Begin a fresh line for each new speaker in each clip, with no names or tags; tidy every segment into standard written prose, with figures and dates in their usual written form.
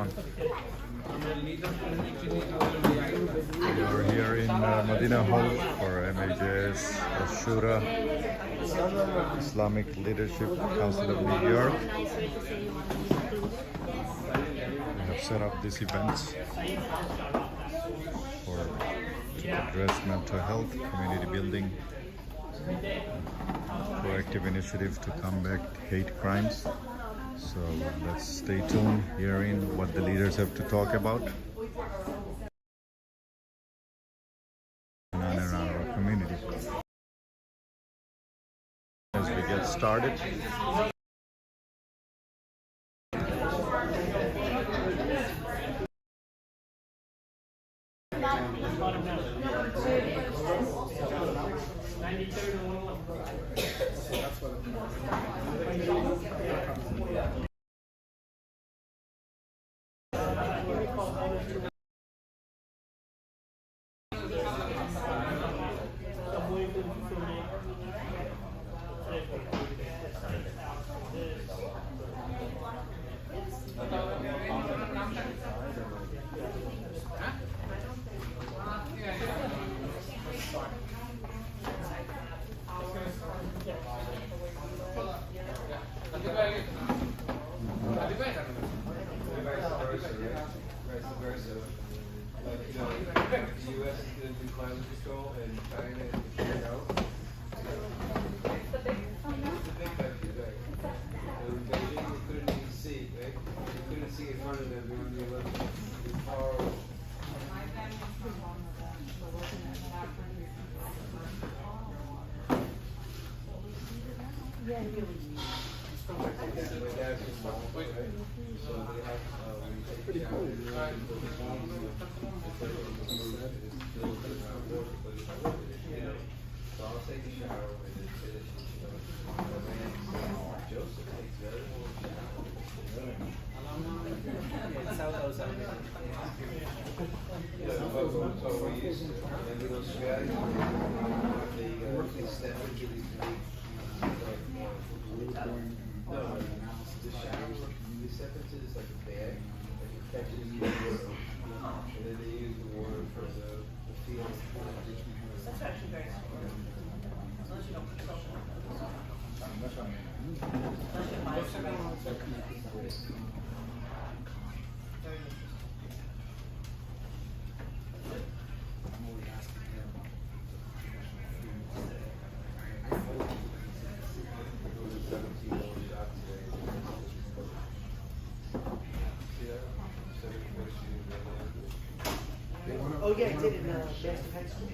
We are here in Medina Hall for MAJLIS-SHURA, Islamic Leadership Council of New York. We have set up these events to address mental health, community building, proactive initiative to combat hate crimes. So let's stay tuned, hearing what the leaders have to talk about around our community. As we get started,
oh yeah, I did in Boston High School.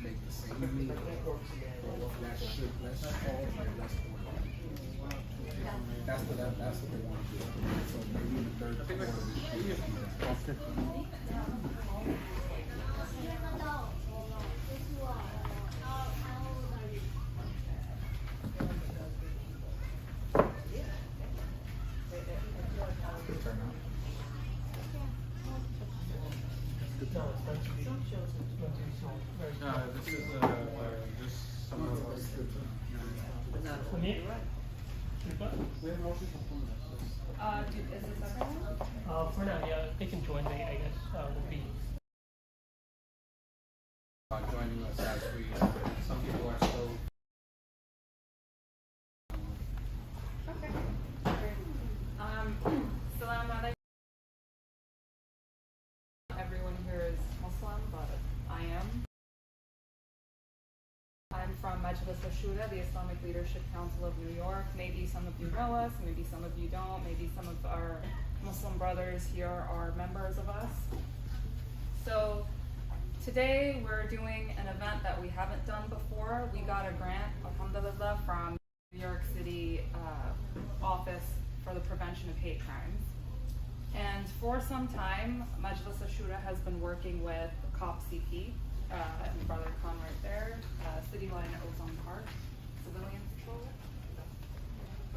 Make the same meal. That's what they want to do. So maybe in the third quarter this year.
This is just some of us.
For me?
We have motion
Is this everyone?
For now, yeah, they can join me, I guess, will be.
joining us as we, some people are still.
Okay. Salam alaikum. Everyone here is Muslim, but I am. I'm from MAJLIS-SHURA, the Islamic Leadership Council of New York. Maybe some of you know us, maybe some of you don't. Maybe some of our Muslim brothers here are members of us. So today we're doing an event that we haven't done before. We got a grant, alhamdulillah, from New York City Office for the Prevention of Hate Crimes. And for some time, MAJLIS-SHURA has been working with COP CP, and Brother Khan right there, City Line at Ozone Park, Civilian Patrol.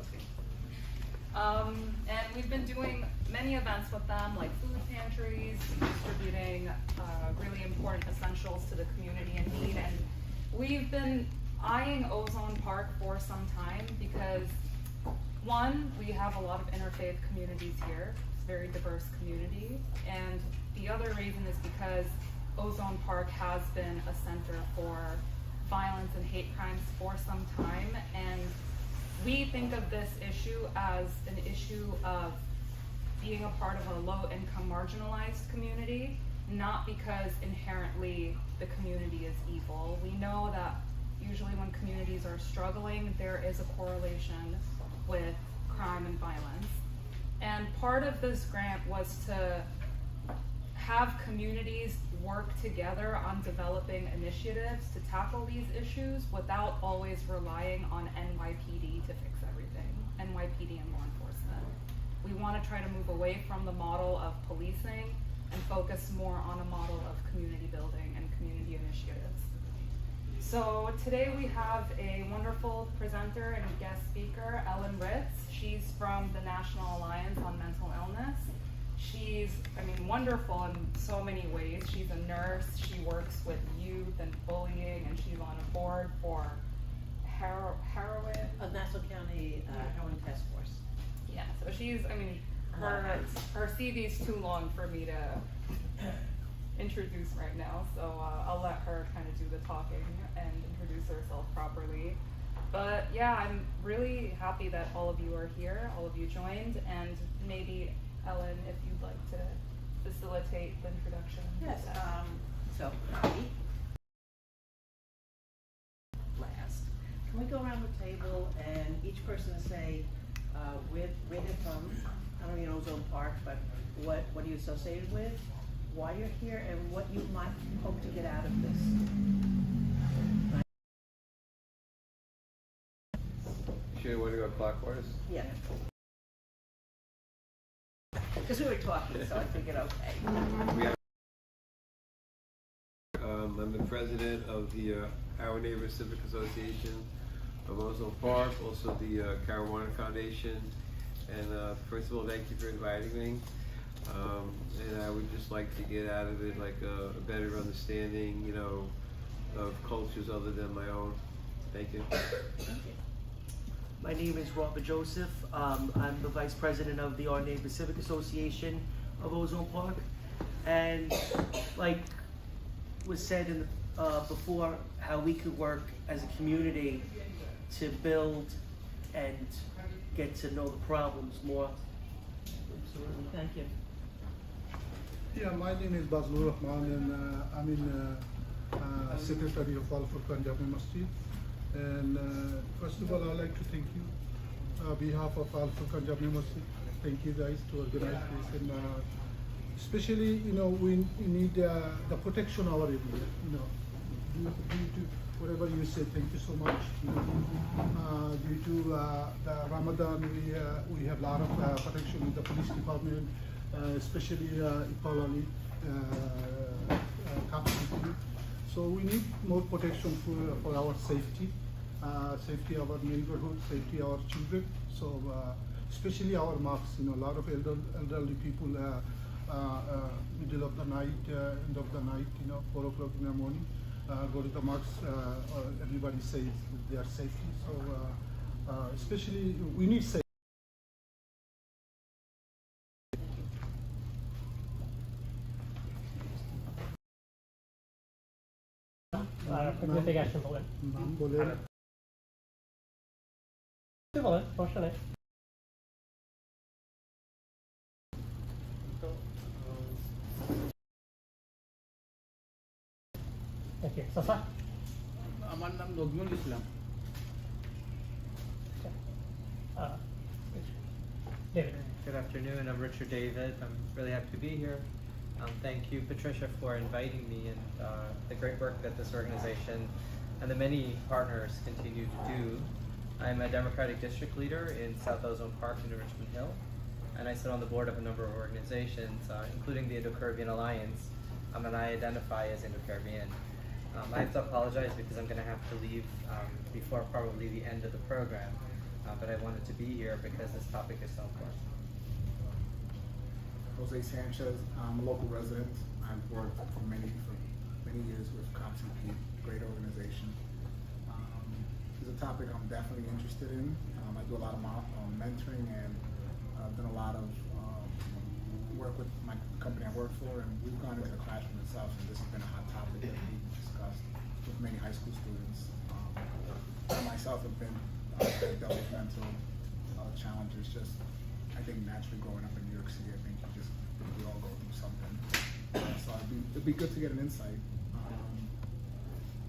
Okay. And we've been doing many events with them, like food pantries, distributing really important essentials to the community in need. And we've been eyeing Ozone Park for some time because One, we have a lot of interfaith communities here. It's a very diverse community. And the other reason is because Ozone Park has been a center for violence and hate crimes for some time. And we think of this issue as an issue of being a part of a low-income marginalized community, not because inherently the community is evil. We know that usually when communities are struggling, there is a correlation with crime and violence. And part of this grant was to have communities work together on developing initiatives to tackle these issues without always relying on NYPD to fix everything, NYPD and law enforcement. We want to try to move away from the model of policing and focus more on a model of community building and community initiatives. So today we have a wonderful presenter and guest speaker, Ellen Ritz. She's from the National Alliance on Mental Illness. She's, wonderful in so many ways. She's a nurse, she works with youth and bullying, and she's on a board for heroin.
Of Nassau County Heroin Task Force.
Yeah, so she's, her CV's too long for me to introduce right now, so I'll let her kind of do the talking and introduce herself properly. But yeah, I'm really happy that all of you are here, all of you joined, and maybe Ellen, if you'd like to facilitate the introduction.
Yes, so, Bobby. Last. Can we go around the table and each person say where they're from? I don't know Ozone Park, but what are you associated with? Why you're here and what you might hope to get out of this.
Sure, you want to go clockwise?
Yeah. Because we were talking, so I figured, okay.
I'm the president of the Our Neighbors Civic Association of Ozone Park, also the Caruana Foundation. And first of all, thank you for inviting me. And I would just like to get out of it like a better understanding, of cultures other than my own. Thank you.
My name is Robert Joseph. I'm the vice president of the Our Neighbors Civic Association of Ozone Park. And like was said in before, how we could work as a community to build and get to know the problems more. Absolutely, thank you.
Yeah, my name is Bazlur Rahman, and I'm in Secretary of Al Furqan Jami Masjid. And first of all, I'd like to thank you on behalf of Al Furqan Jami Masjid. Thank you guys to organize this, and especially, we need the protection of our area. Due to whatever you said, thank you so much. Due to the Ramadan, we have a lot of protection in the police department, especially Iqbal Ali capacity. So we need more protection for our safety, safety of our neighborhood, safety of our children. So especially our mosques, a lot of elderly people, middle of the night, end of the night, 4 o'clock in the morning, go to the mosques, everybody says they are safety. So especially we need safety.
Pagnification boleh.
Boleh.
Itu boleh, boleh. Okay, Sasa.
আমার নাম Nazrul Islam.
David.
Good afternoon. I'm Richard David. I'm really happy to be here. Thank you, Patricia, for inviting me and the great work that this organization and the many partners continue to do. I'm a Democratic District Leader in South Ozone Park in Richmond Hill, and I sit on the board of a number of organizations, including the Indo-Caribbean Alliance, and I identify as Indo-Caribbean. I have to apologize because I'm going to have to leave before probably the end of the program, but I wanted to be here because this topic is so important.
Jose Sanchez, I'm a local resident. I've worked for many years with COPCP, great organization. There's a
topic I'm definitely interested in. I do a lot of mentoring, and I've done a lot of work with my company I work for, and we've gone into the classroom itself, and this has been a hot topic that we've discussed with many high school students. I myself have been dealt with mental challenges, just I think naturally growing up in New York City, I think we all go through something. So it'd be good to get an insight,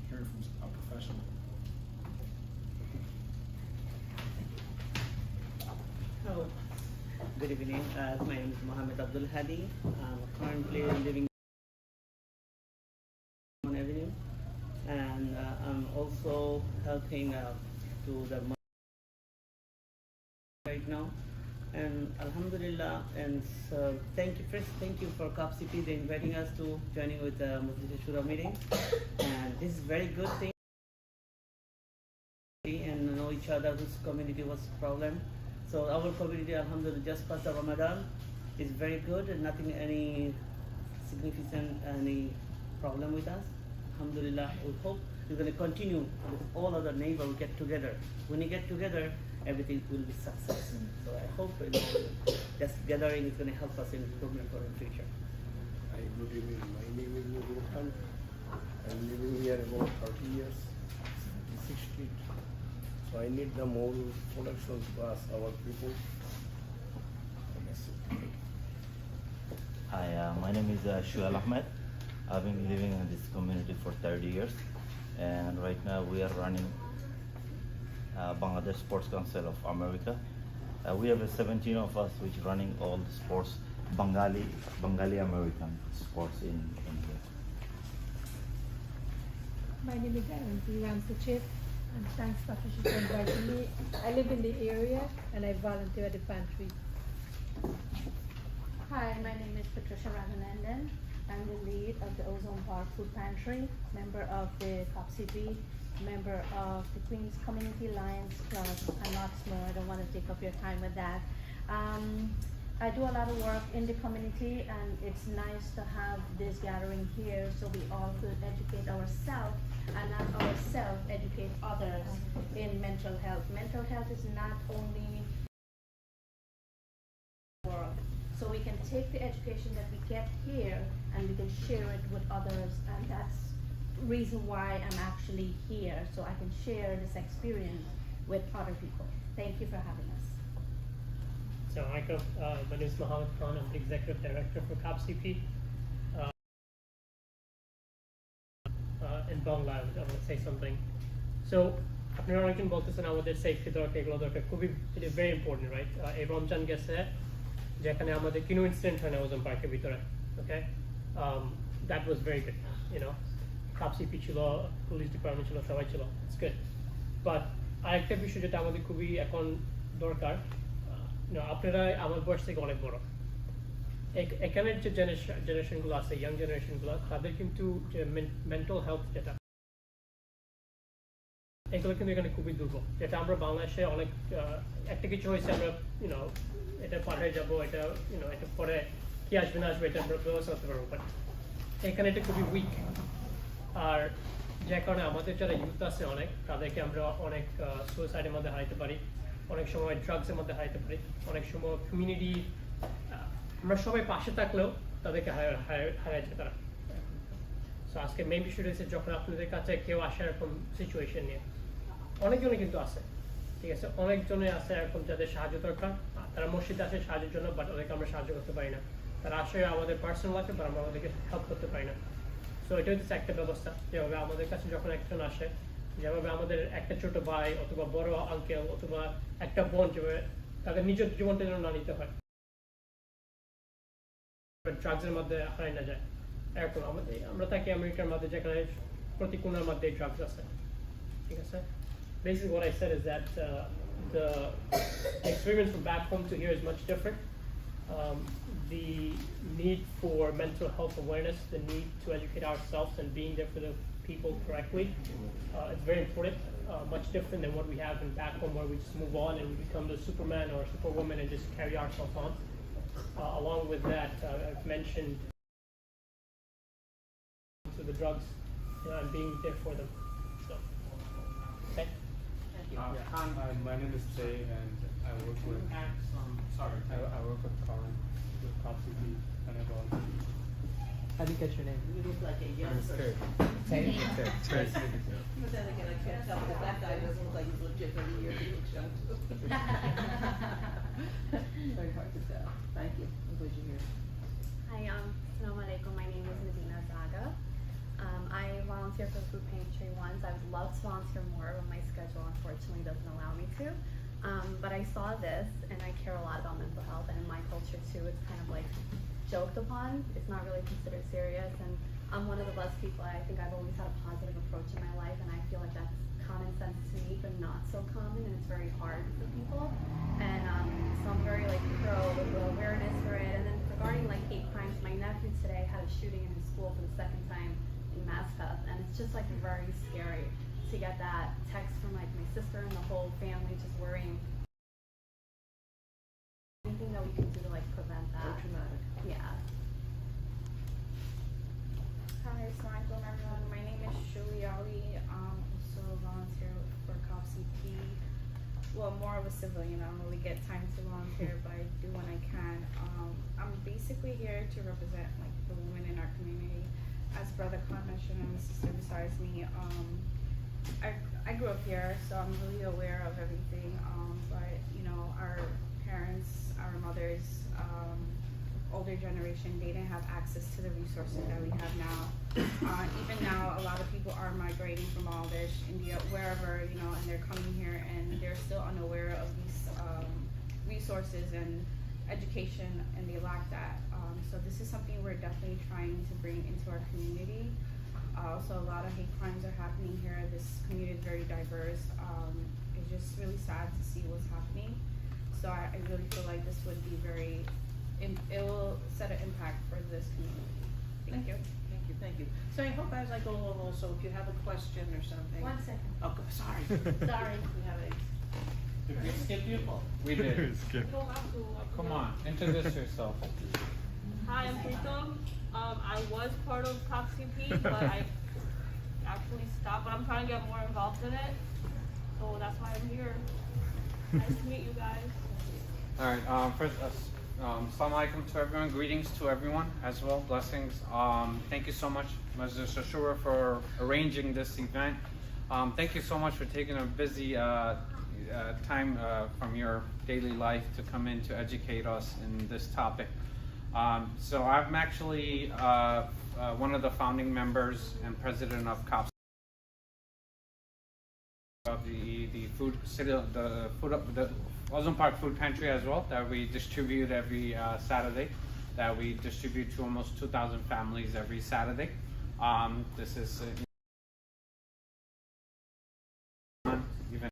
hearing from a professional.
Hello. Good evening. My name is Mohammed Abdul Hadi. I'm currently living on Avenue, and I'm also helping to the right now. And Alhamdulillah, and so thank you for COPCP, they inviting us to joining with the MAJLIS meeting. And this is very good thing, and know each other whose community was problem. So our community, alhamdulillah, just past the Ramadan is very good, and nothing any significant any problem with us. Alhamdulillah, we hope we're going to continue with all other neighbors get together. When you get together, everything will be success. So I hope this gathering is going to help us in improvement for the future.
Hi, good evening. My name is Nurul Khan. I'm living here about 30 years, 66th Street. So I need the more productions to us, our people.
Hi, my name is Shual Ahmed. I've been living in this community for 30 years, and right now we are running Bangladesh Sports Council of America. We have 17 of us which running all the sports, Bengali American sports in here.
My name is Aaron. He runs the chip, and thanks Patricia for inviting me. I live in the area and I volunteer at the pantry.
Hi, my name is Patricia Ramanandan. I'm the lead of the Ozone Park Food Pantry, member of the COPCP, member of the Queens Community Lions Club, and lots more. I don't want to take up your time with that. I do a lot of work in the community, and it's nice to have this gathering here so we all could educate ourselves and not ourselves educate others in mental health. Mental health is not only world. So we can take the education that we get here and we can share it with others, and that's reason why I'm actually here, so I can share this experience with other people. Thank you for having us.
So my name is Mohammed Khan. I'm the Executive Director for COPCP. In Bangla, I want to say something. So, আপনারা অনেকজন বলতেছেন আমাদের safety দরকার, এগুলো দরকার, খুবই very important, right? এই রমজান গেছে যেখানে আমাদের কোনো ইনসিডেন্ট হয় না ওজন পার্কের ভিতরে, okay? That was very good, you know. COPCP ছিল, পুলিশ ডিপার্টমেন্ট ছিল, সবাই ছিল, it's good. But আরেকটা বিষয় যেটা আমাদের খুবই এখন দরকার, আপনারা আমার বয়স থেকে অনেক বড়, এখানের যে জেনারেশনগুলো আছে, ইয়াং জেনারেশনগুলো, তাদের কিন্তু যে মেন্টাল হেলথ যেটা, এগুলো কিন্তু এখানে খুবই দুর্বল। যেটা আমরা বাংলাদেশে অনেক একটা কিছু হয়েছে আমরা এটা পাঠিয়ে যাবো, এটা এটা পরে কি আসবে না আসবে এটা আমরা ব্যবস্থা করতে পারবো, বাট এখানে এটা খুবই উইক। আর যে কারণে আমাদের যারা ইউথ আছে অনেক, তাদেরকে আমরা অনেক সুইসাইডের মধ্যে হারাইতে পারি, অনেক সময় ড্রাগসের মধ্যে হারাইতে পারি, অনেক সময় কমিউনিটি আমরা সবাই পাশে থাকলেও তাদেরকে হারাই যায় তারা। সো আজকে মেইন বিষয়টা হচ্ছে যখন আপনাদের কাছে কেউ আসে এরকম সিচুয়েশন নিয়ে, অনেকজনে কিন্তু আছে, ঠিক আছে, অনেকজনে আছে এরকম যাদের সাহায্য দরকার, তারা মসজিদে আসে সাহায্যের জন্য, বাট ওদেরকে আমরা সাহায্য করতে পারি না। তারা আসে আমাদের পার্সোনাল লাইফে, বাট আমরা আমাদেরকে হেল্প করতে পারি না। সো এটা হচ্ছে একটা ব্যবস্থা, যেভাবে আমাদের কাছে যখন একজন আসে, যেভাবে আমাদের একটা ছোট ভাই অথবা বড় আঙ্কেল অথবা একটা বোন, যেভাবে তাদের নিজের জীবনটা যেন না নিতে হয়, ড্রাগসের মধ্যে হারাই না যায়, এরকম আমরা থাকি আমেরিকার মধ্যে যেখানে প্রতি কোণার মধ্যে ড্রাগস আছে, ঠিক আছে। Basically what I said is that the experience from back home to here is much different. The need for mental health awareness, the need to educate ourselves and being there for the people correctly, it's very important, much different than what we have in back home, where we just move on and we become the Superman or Superwoman and just carry ourselves on. Along with that, I've mentioned the drugs, and being there for them. So, okay.
My name is Jay, and I work with. I work with Colin with CopCP, and I volunteer.
How do you get your name?
You look like a young
I'm scared.
person.
Scared.
But then again, I can't tell because that guy doesn't look like he's legit 30 years. He looks young too. Very hard to tell. Thank you. I'm glad you're here.
Hi, Assalamu alaikum. My name is Medina Zaga. I volunteer for the food pantry once. I would love to volunteer more, but my schedule unfortunately doesn't allow me to. But I saw this, and I care a lot about mental health, and in my culture too, it's kind of like joked upon. It's not really considered serious, and I'm one of the blessed people. I think I've always had a positive approach in my life, and I feel like that's common sense to me, but not so common, and it's very hard for people. And so I'm very like pro the awareness for it. And then regarding like hate crimes, my nephew today had a shooting in his school for the second time in Maspeth, and it's just like very scary to get that text from like my sister and the whole family just worrying. Anything that we can do to like prevent that.
So traumatic.
Yeah.
Hi, Assalamualaikum everyone. My name is Shuli Ali. Also a volunteer for CopCP. Well, more of a civilian. I don't really get time to volunteer, but I do when I can. I'm basically here to represent like the women in our community. As Brother Khan mentioned and the sister besides me, I grew up here, so I'm really aware of everything. But you know, our parents, our mothers, older generation, they didn't have access to the resources that we have now. Even now, a lot of people are migrating from Bangladesh, India, wherever, you know, and they're coming here and they're still unaware of these resources and education, and they lack that. So this is something we're definitely trying to bring into our community. Also, a lot of hate crimes are happening here. This community is very diverse. It's just really sad to see what's happening. So I really feel like this would be very, it will set an impact for this community. Thank you.
Thank you. Thank you. So I hope as I go along also, if you have a question or something.
1 second.
Oh, sorry.
Sorry.
We have a.
Did we skip you? We did. Come on, introduce yourself.
Hi, I'm Pritam. I was part of CopCP, but I actually stopped, but I'm trying to get more involved in it. So that's why I'm here. Nice to meet you guys.
Alright, first, Assalamu alaikum to everyone. Greetings to everyone as well. Blessings. Thank you so much, ASH-SHURA, for arranging this event. Thank you so much for taking a busy time from your daily life to come in to educate us in this topic. So I'm actually one of the founding members and president of COPS, of the Ozone Park Food Pantry as well, that we distribute every Saturday, that we distribute to almost 2,000 families every Saturday. This is even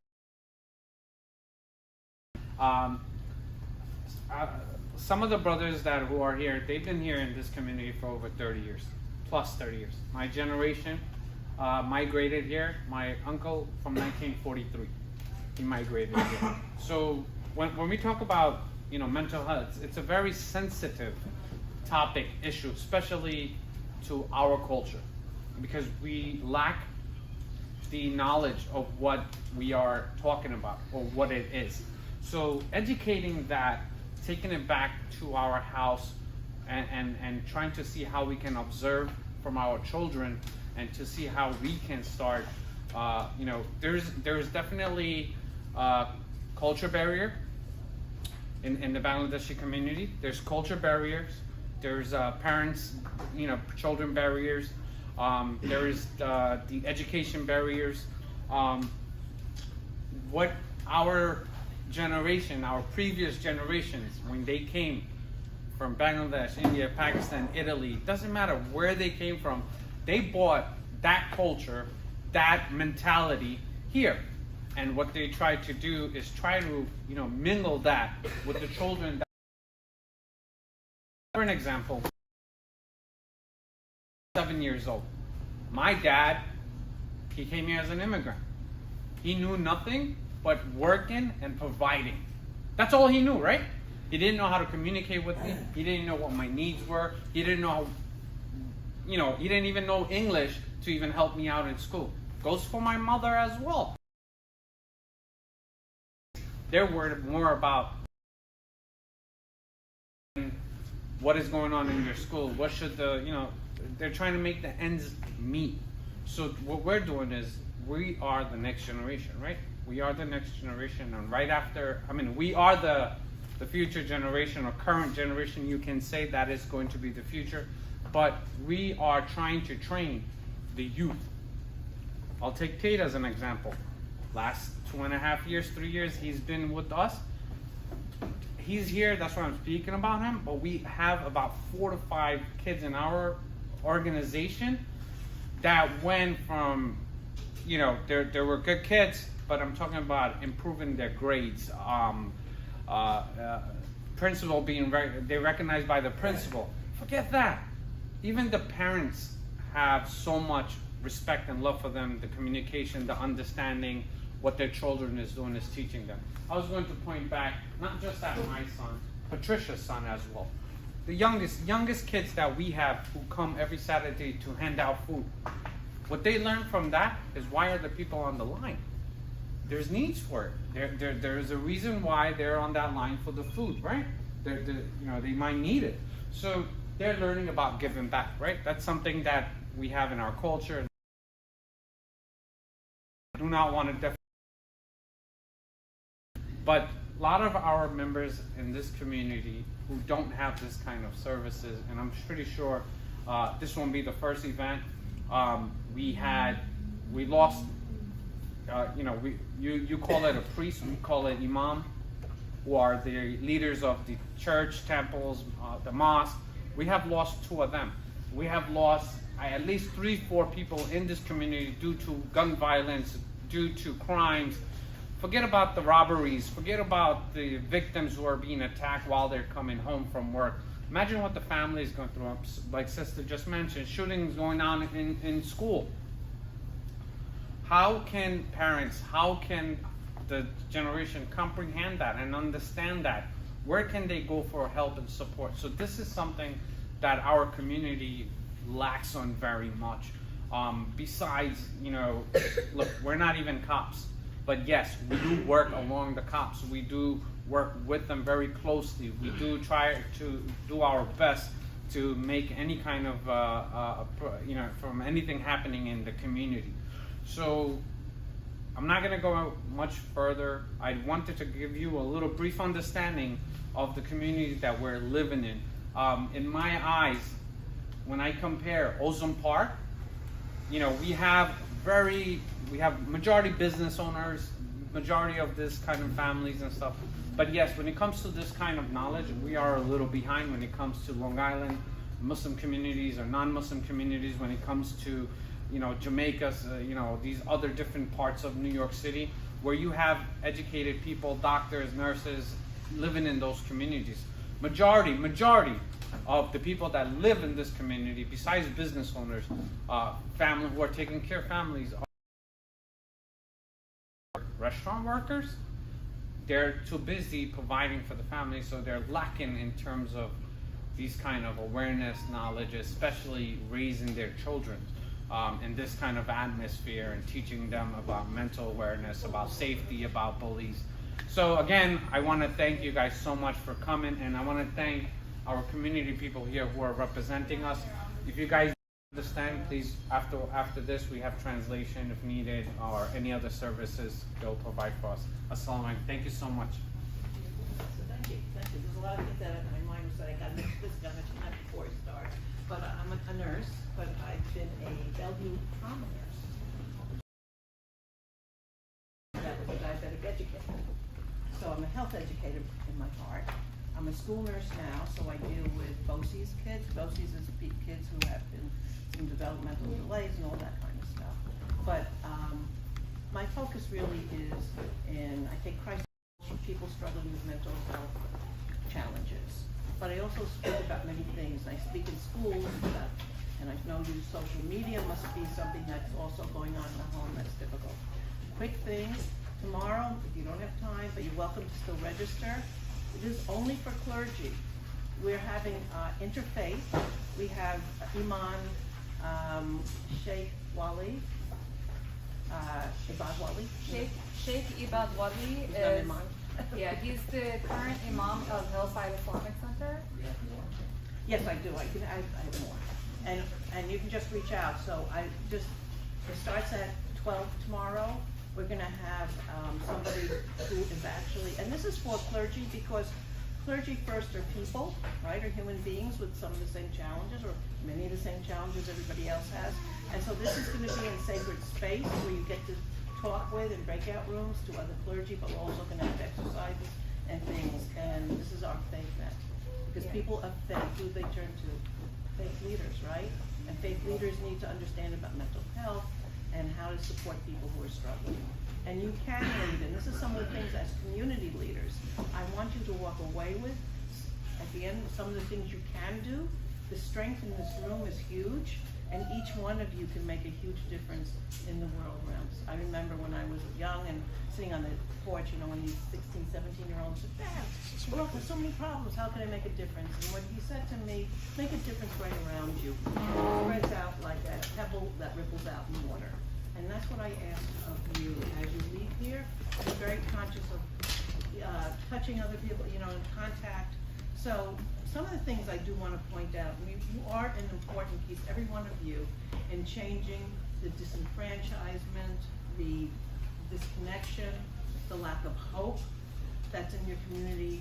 some of the brothers who are here, they've been here in this community for over 30 years, plus 30 years. My generation migrated here. My uncle from 1943, he migrated here. So when we talk about, you know, mental health, it's a very sensitive topic, issue, especially to our culture, because we lack the knowledge of what we are talking about or what it is. So educating that, taking it back to our house and trying to see how we can observe from our children and to see how we can start, you know, there's definitely culture barrier in the Bangladeshi community. There's culture barriers. There's parents, you know, children barriers. There is the education barriers. What our generation, our previous generations, when they came from Bangladesh, India, Pakistan, Italy, doesn't matter where they came from, they brought that culture, that mentality here. And what they try to do is try to, you know, mingle that with the children. For an example, 7 years old. My dad, he came here as an immigrant. He knew nothing but working and providing. That's all he knew, right? He didn't know how to communicate with me. He didn't know what my needs were. He didn't know how, you know, he didn't even know English to even help me out in school. Goes for my mother as well. They're worried more about what is going on in your school. What should they're trying to make the ends meet. So what we're doing is we are the next generation, right? We are the next generation, and right after, we are the future generation or current generation. You can say that is going to be the future, but we are trying to train the youth. I'll take Tate as an example. Last 2.5 years, 3 years, he's been with us. He's here, that's why I'm speaking about him, but we have about 4 to 5 kids in our organization that went from, there were good kids, but I'm talking about improving their grades. Principal being they're recognized by the principal. Forget that. Even the parents have so much respect and love for them, the communication, the understanding, what their children is doing is teaching them. I was going to point back, not just at my son, Patricia's son as well. The youngest kids that we have who come every Saturday to hand out food. What they learn from that is, why are the people on the line? There's needs for it. There's a reason why they're on that line for the food, right? They might need it. So they're learning about giving back, right? That's something that we have in our culture. I do not want to but a lot of our members in this community who don't have this kind of services, and I'm pretty sure this won't be the first event. We lost, you call it a priest, we call it imam, who are the leaders of the church, temples, the mosque. We have lost 2 of them. We have lost at least 3-4 people in this community due to gun violence, due to crimes. Forget about the robberies. Forget about the victims who are being attacked while they're coming home from work. Imagine what the family is going through. Like Sister just mentioned, shootings going on in school. How can parents, how can the generation comprehend that and understand that? Where can they go for help and support? So this is something that our community lacks on very much. Besides, look, we're not even cops. But yes, we do work along the cops. We do work with them very closely. We do try to do our best to make any kind of, from anything happening in the community. So I'm not going to go much further. I wanted to give you a little brief understanding of the community that we're living in. In my eyes, when I compare Ozone Park, we have majority business owners, majority of this kind of families and stuff. But yes, when it comes to this kind of knowledge, we are a little behind when it comes to Long Island, Muslim communities or non-Muslim communities, when it comes to, Jamaica, these other different parts of New York City, where you have educated people, doctors, nurses, living in those communities. Majority of the people that live in this community, besides business owners, family who are taking care of families, are restaurant workers. They're too busy providing for the family, so they're lacking in terms of these kind of awareness, knowledge, especially raising their children in this kind of atmosphere and teaching them about mental awareness, about safety, about bullies. So again, I want to thank you guys so much for coming, and I want to thank our community people here who are representing us. If you guys understand, please, after this, we have translation if needed, or any other services they'll provide for us. Assalamu alaikum. Thank you so much.
So thank you. There's a lot of things that my mind was like, I missed this guy before it started. But I'm a nurse, but I've been a Bellevue trauma nurse. That was a diabetic educator. So I'm a health educator in my heart. I'm a school nurse now, so I deal with BOCES kids. BOCES is kids who have been some developmental delays and all that kind of stuff. But my focus really is in, I think, crisis for people struggling with mental health challenges. But I also speak about many things. I speak in schools, and I know you social media must be something that's also going on in the home that's difficult. Quick things, tomorrow, if you don't have time, but you're welcome to still register. It is only for clergy. We're having Interfaith. We have Imam Sheikh Wali, Ibad Wali.
Sheikh Ibad Wali is Yeah, he's the current Imam of Hillside Islamic Center.
Yes, I do. I have more. And you can just reach out. So it starts at 12 tomorrow. We're gonna have somebody who is actually, and this is for clergy because clergy first are people, right? Are human beings with some of the same challenges or many of the same challenges everybody else has. And so this is gonna be in sacred space where you get to talk with in breakout rooms to other clergy, but we're also gonna have exercises and things. And this is our faith net. Because people of faith, who they turn to? Faith leaders, right? And faith leaders need to understand about mental health and how to support people who are struggling. And you can lead, and this is some of the things as community leaders, I want you to walk away with, at the end, some of the things you can do. The strength in this room is huge, and each one of you can make a huge difference in the world around us. I remember when I was young and sitting on the porch, you know, when these 16, 17-year-olds said, Dad, the world has so many problems, how can I make a difference? And what he said to me, make a difference right around you. It spreads out like a pebble that ripples out in water. And that's what I ask of you as you leave here. Be very conscious of touching other people, you know, in contact. So some of the things I do want to point out, I mean, you are an important piece, every one of you, in changing the disenfranchisement, the disconnection, the lack of hope that's in your community,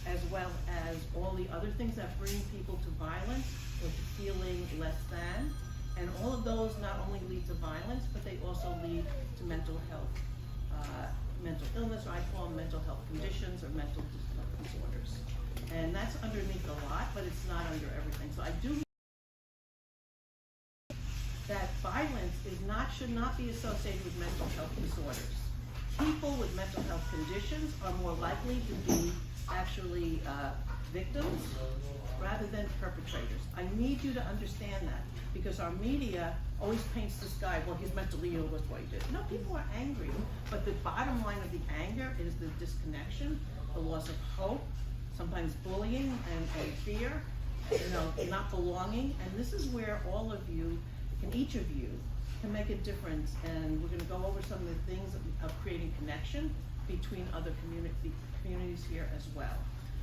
as well as all the other things that bring people to violence or to feeling less than. And all of those not only lead to violence, but they also lead to mental health, mental illness, or I call them mental health conditions or mental disorders. And that's underneath a lot, but it's not under everything. So I do that violence should not be associated with mental health disorders. People with mental health conditions are more likely to be actually victims rather than perpetrators. I need you to understand that because our media always paints this guy, well, he's mentally ill, that's why he did. No, people are angry, but the bottom line of the anger is the disconnection, the loss of hope, sometimes bullying and fear, you know, not belonging. And this is where all of you, and each of you, can make a difference. And we're gonna go over some of the things of creating connection between other communities here as well.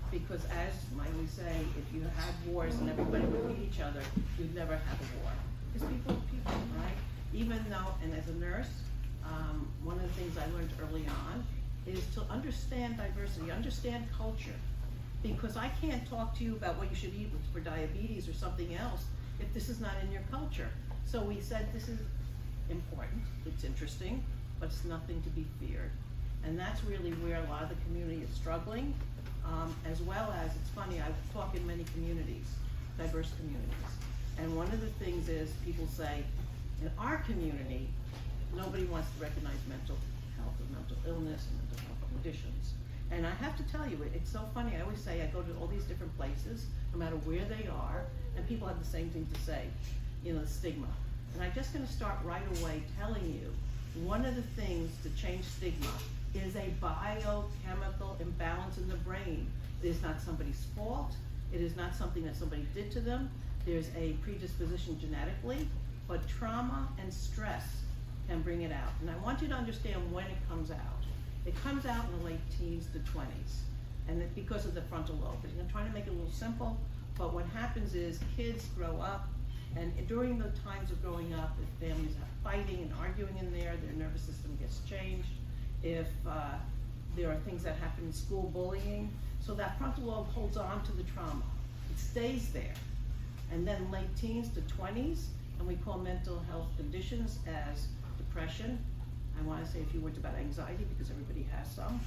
Because as we say, if you had wars and everybody would hate each other, you'd never have a war. Because people are people, right? Even though, and as a nurse, one of the things I learned early on is to understand diversity, understand culture. Because I can't talk to you about what you should eat for diabetes or something else if this is not in your culture. So we said this is important, it's interesting, but it's nothing to be feared. And that's really where a lot of the community is struggling, as well as, it's funny, I talk in many communities, diverse communities. And one of the things is people say, in our community, nobody wants to recognize mental health or mental illness and mental health conditions. And I have to tell you, it's so funny, I always say I go to all these different places, no matter where they are, and people have the same thing to say, you know, the stigma. And I'm just gonna start right away telling you, one of the things to change stigma is a biochemical imbalance in the brain. It is not somebody's fault, it is not something that somebody did to them, there's a predisposition genetically, but trauma and stress can bring it out. And I want you to understand when it comes out. It comes out in the late teens to 20s, and it's because of the frontal lobe. I'm trying to make it a little simple, but what happens is kids grow up, and during the times of growing up, if families are fighting and arguing in there, their nervous system gets changed. If there are things that happen in school, bullying, so that frontal lobe holds on to the trauma. It stays there. And then late teens to 20s, and we call mental health conditions as depression. I want to say a few words about anxiety because everybody has some.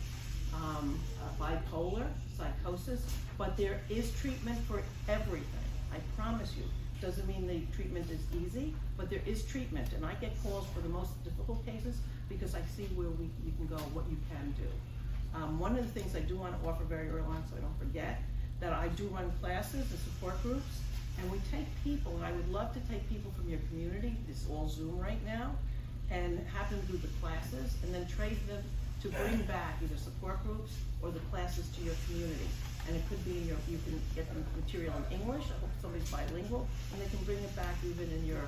Bipolar, psychosis, but there is treatment for everything. I promise you. Doesn't mean the treatment is easy, but there is treatment. And I get calls for the most difficult cases because I see where we can go, what you can do. One of the things I do want to offer very early on, so I don't forget, that I do run classes and support groups, and we take people, and I would love to take people from your community, it's all Zoom right now, and have them do the classes, and then trade them to bring back either support groups or the classes to your community. And it could be in you can get the material in English, I hope somebody's bilingual, and they can bring it back even in your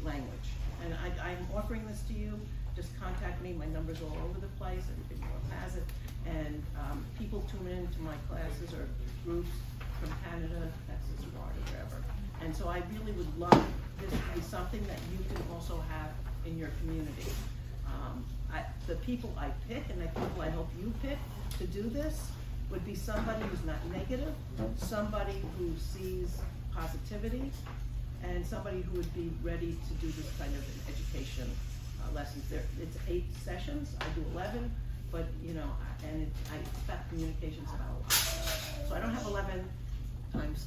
language. And I'm offering this to you just contact me. My number's all over the place. Everybody has it. And people tune into my classes or groups from Canada, Texas, Florida, wherever. And so I really would love this to be something that you can also have in your community. The people I pick and the people I hope you pick to do this would be somebody who's not negative, somebody who sees positivity, and somebody who would be ready to do this kind of an education lessons. It's 8 sessions. I do 11, but I expect communications about a lot. So I don't have 11 times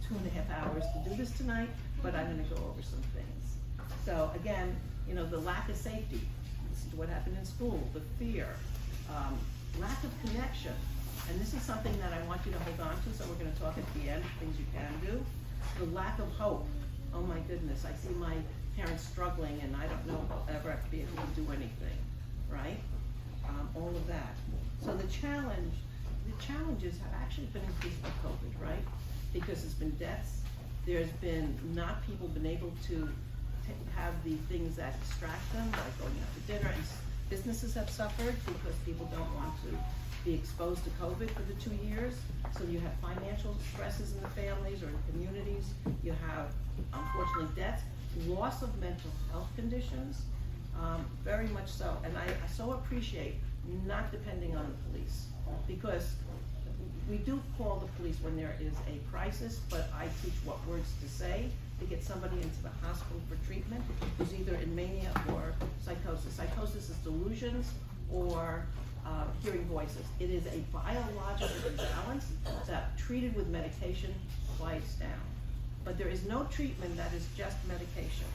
2.5 hours to do this tonight, but I'm going to go over some things. So again, the lack of safety. Listen to what happened in school, the fear, lack of connection. And this is something that I want you to hold on to, so we're going to talk at the end, things you can do. The lack of hope. Oh my goodness, I see my parents struggling and I don't know if I'll ever be able to do anything, right? All of that. So the challenges have actually been increased by COVID, right? Because there's been deaths, there's been not people been able to have the things that distract them, like going out to dinner, and businesses have suffered because people don't want to be exposed to COVID for the 2 years. So you have financial stresses in the families or in communities. You have, unfortunately, deaths, loss of mental health conditions, very much so. And I so appreciate not depending on the police, because we do call the police when there is a crisis, but I teach what words to say to get somebody into the hospital for treatment who's either in mania or psychosis. Psychosis is delusions or hearing voices. It is a biological imbalance that, treated with medication, quiets down. But there is no treatment that is just medication.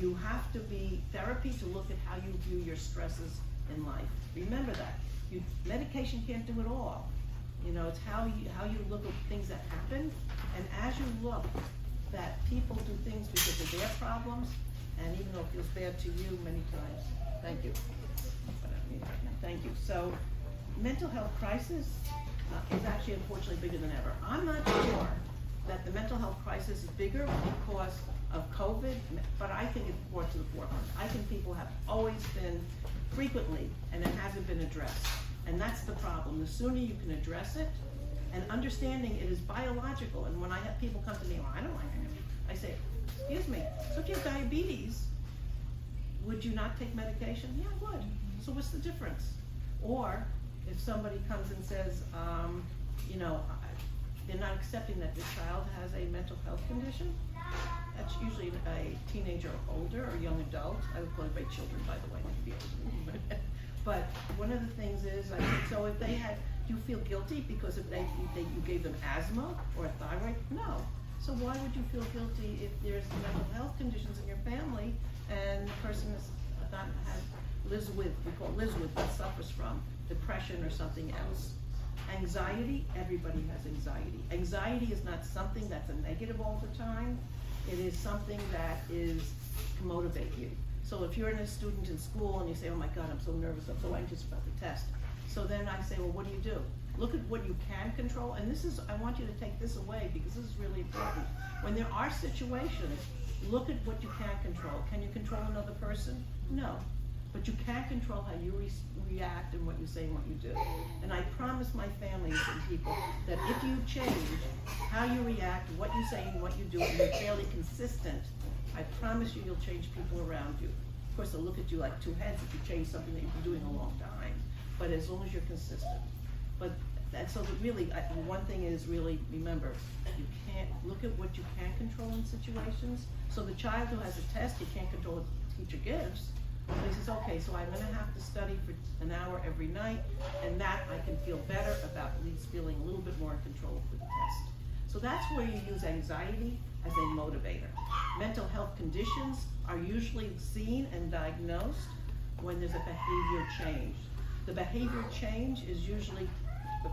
You have to be therapy to look at how you view your stresses in life. Remember that. Medication can't do it all. It's how you look at things that happen, and as you look that people do things because of their problems, and even though it feels bad to you many times. Thank you. Thank you. So, mental health crisis is actually unfortunately bigger than ever. I'm not sure that the mental health crisis is bigger because of COVID, but I think it's brought to the forefront. I think people have always been frequently, and it hasn't been addressed. And that's the problem. The sooner you can address it, and understanding it is biological. And when I have people come to me, well, I don't like it, I say, excuse me, so if you have diabetes, would you not take medication? Yeah, I would. So what's the difference? Or if somebody comes and says, they're not accepting that their child has a mental health condition, that's usually a teenager or older or young adult. I would call it by children, by the way, not to be older. But one of the things is, so if they had, do you feel guilty because if you gave them asthma or a thyroid? No. So why would you feel guilty if there's mental health conditions in your family and the person lives with but suffers from depression or something else? Anxiety, everybody has anxiety. Anxiety is not something that's a negative all the time. It is something that is to motivate you. So if you're a student in school and you say, oh my God, I'm so nervous, I'm so anxious about the test. So then I say, well, what do? Look at what you can control. And I want you to take this away because this is really important. When there are situations, look at what you can control. Can you control another person? No. But you can control how you react and what you say and what you do. And I promise my families and people that if you change how you react, what you say and what you do, and you're fairly consistent, I promise you'll change people around you. Of course, they'll look at you like two heads if you change something that you've been doing a long time. But as long as you're consistent. And so really, one thing is really, remember, you can't look at what you can control in situations. So the child who has a test, you can't control what the teacher gives. But he says, okay, so I'm gonna have to study for an hour every night, and that I can feel better about at least feeling a little bit more in control for the test. So that's where you use anxiety as a motivator. Mental health conditions are usually seen and diagnosed when there's a behavior change. The behavior change is usually the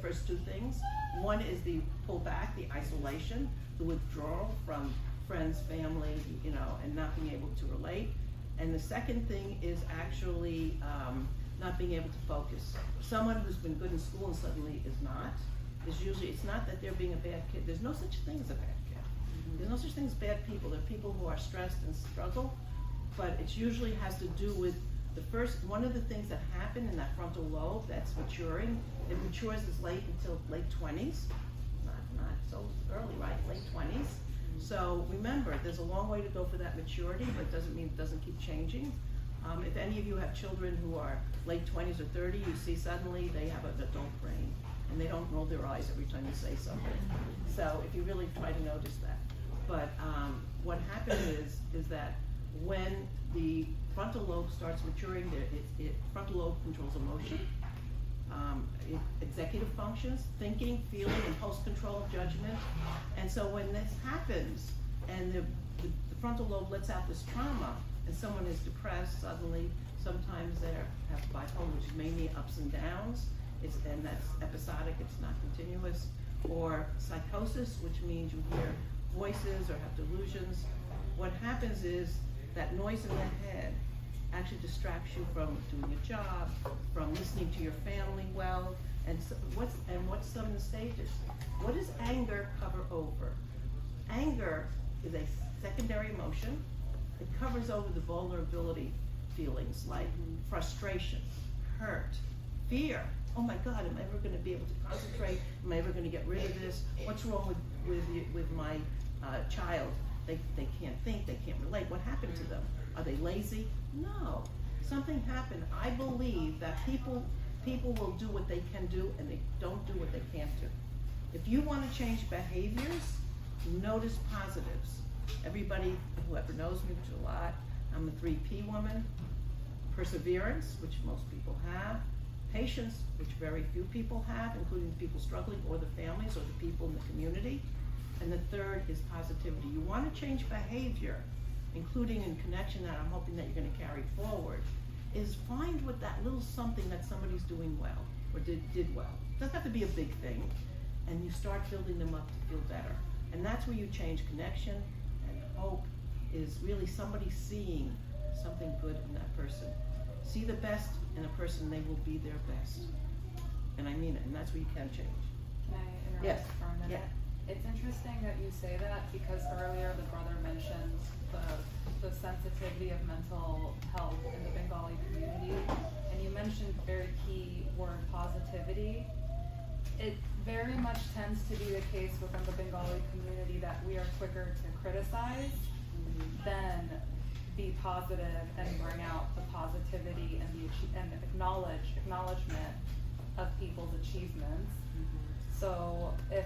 first two things. One is the pull back, the isolation, the withdrawal from friends, family, and not being able to relate. And the second thing is actually not being able to focus. Someone who's been good in school and suddenly is not, it's not that they're being a bad kid. There's no such thing as a bad kid. There's no such thing as bad people. There are people who are stressed and struggle, but it usually has to do with one of the things that happen in that frontal lobe that's maturing, it matures as late until late 20s, not so early, right? Late 20s. So remember, there's a long way to go for that maturity, but it doesn't mean it doesn't keep changing. If any of you have children who are late 20s or 30, you see suddenly they have an adult brain, and they don't roll their eyes every time you say something. So if you really try to notice that. But what happens is that when the frontal lobe starts maturing, frontal lobe controls emotion, executive functions, thinking, feeling, impulse control, judgment. And so when this happens, and the frontal lobe lets out this trauma, and someone is depressed suddenly, sometimes they have bipolar, which is mainly ups and downs, and that's episodic, it's not continuous, or psychosis, which means you hear voices or have delusions. What happens is that noise in the head actually distracts you from doing a job, from listening to your family well, and so what's some of the stages? What does anger cover over? Anger is a secondary emotion. It covers over the vulnerability feelings like frustration, hurt, fear. Oh my God, am I ever going to be able to concentrate? Am I ever going to get rid of this? What's wrong with my child? They can't think, they can't relate. What happened to them? Are they lazy? No, something happened. I believe that people will do what they can do, and they don't do what they can't do. If you want to change behaviors, notice positives. Everybody, whoever knows me, which is a lot, I'm a 3P woman. Perseverance, which most people have. Patience, which very few people have, including the people struggling or the families or the people in the community. And the third is positivity. You want to change behavior, including in connection that I'm hoping that you're going to carry forward, is find what that little something that somebody's doing well or did well. It doesn't have to be a big thing. And you start building them up to feel better. And that's where you change connection, and hope is really somebody seeing something good in that person. See the best in a person, they will be their best. And I mean it, and that's where you can change.
Can I interrupt
Yes.
for a minute?
Yeah.
It's interesting that you say that, because earlier the brother mentioned the sensitivity of mental health in the Bengali community, and you mentioned a very key word, positivity. It very much tends to be the case within the Bengali community that we are quicker to criticize than be positive and bring out the positivity and acknowledgement of people's achievements. So if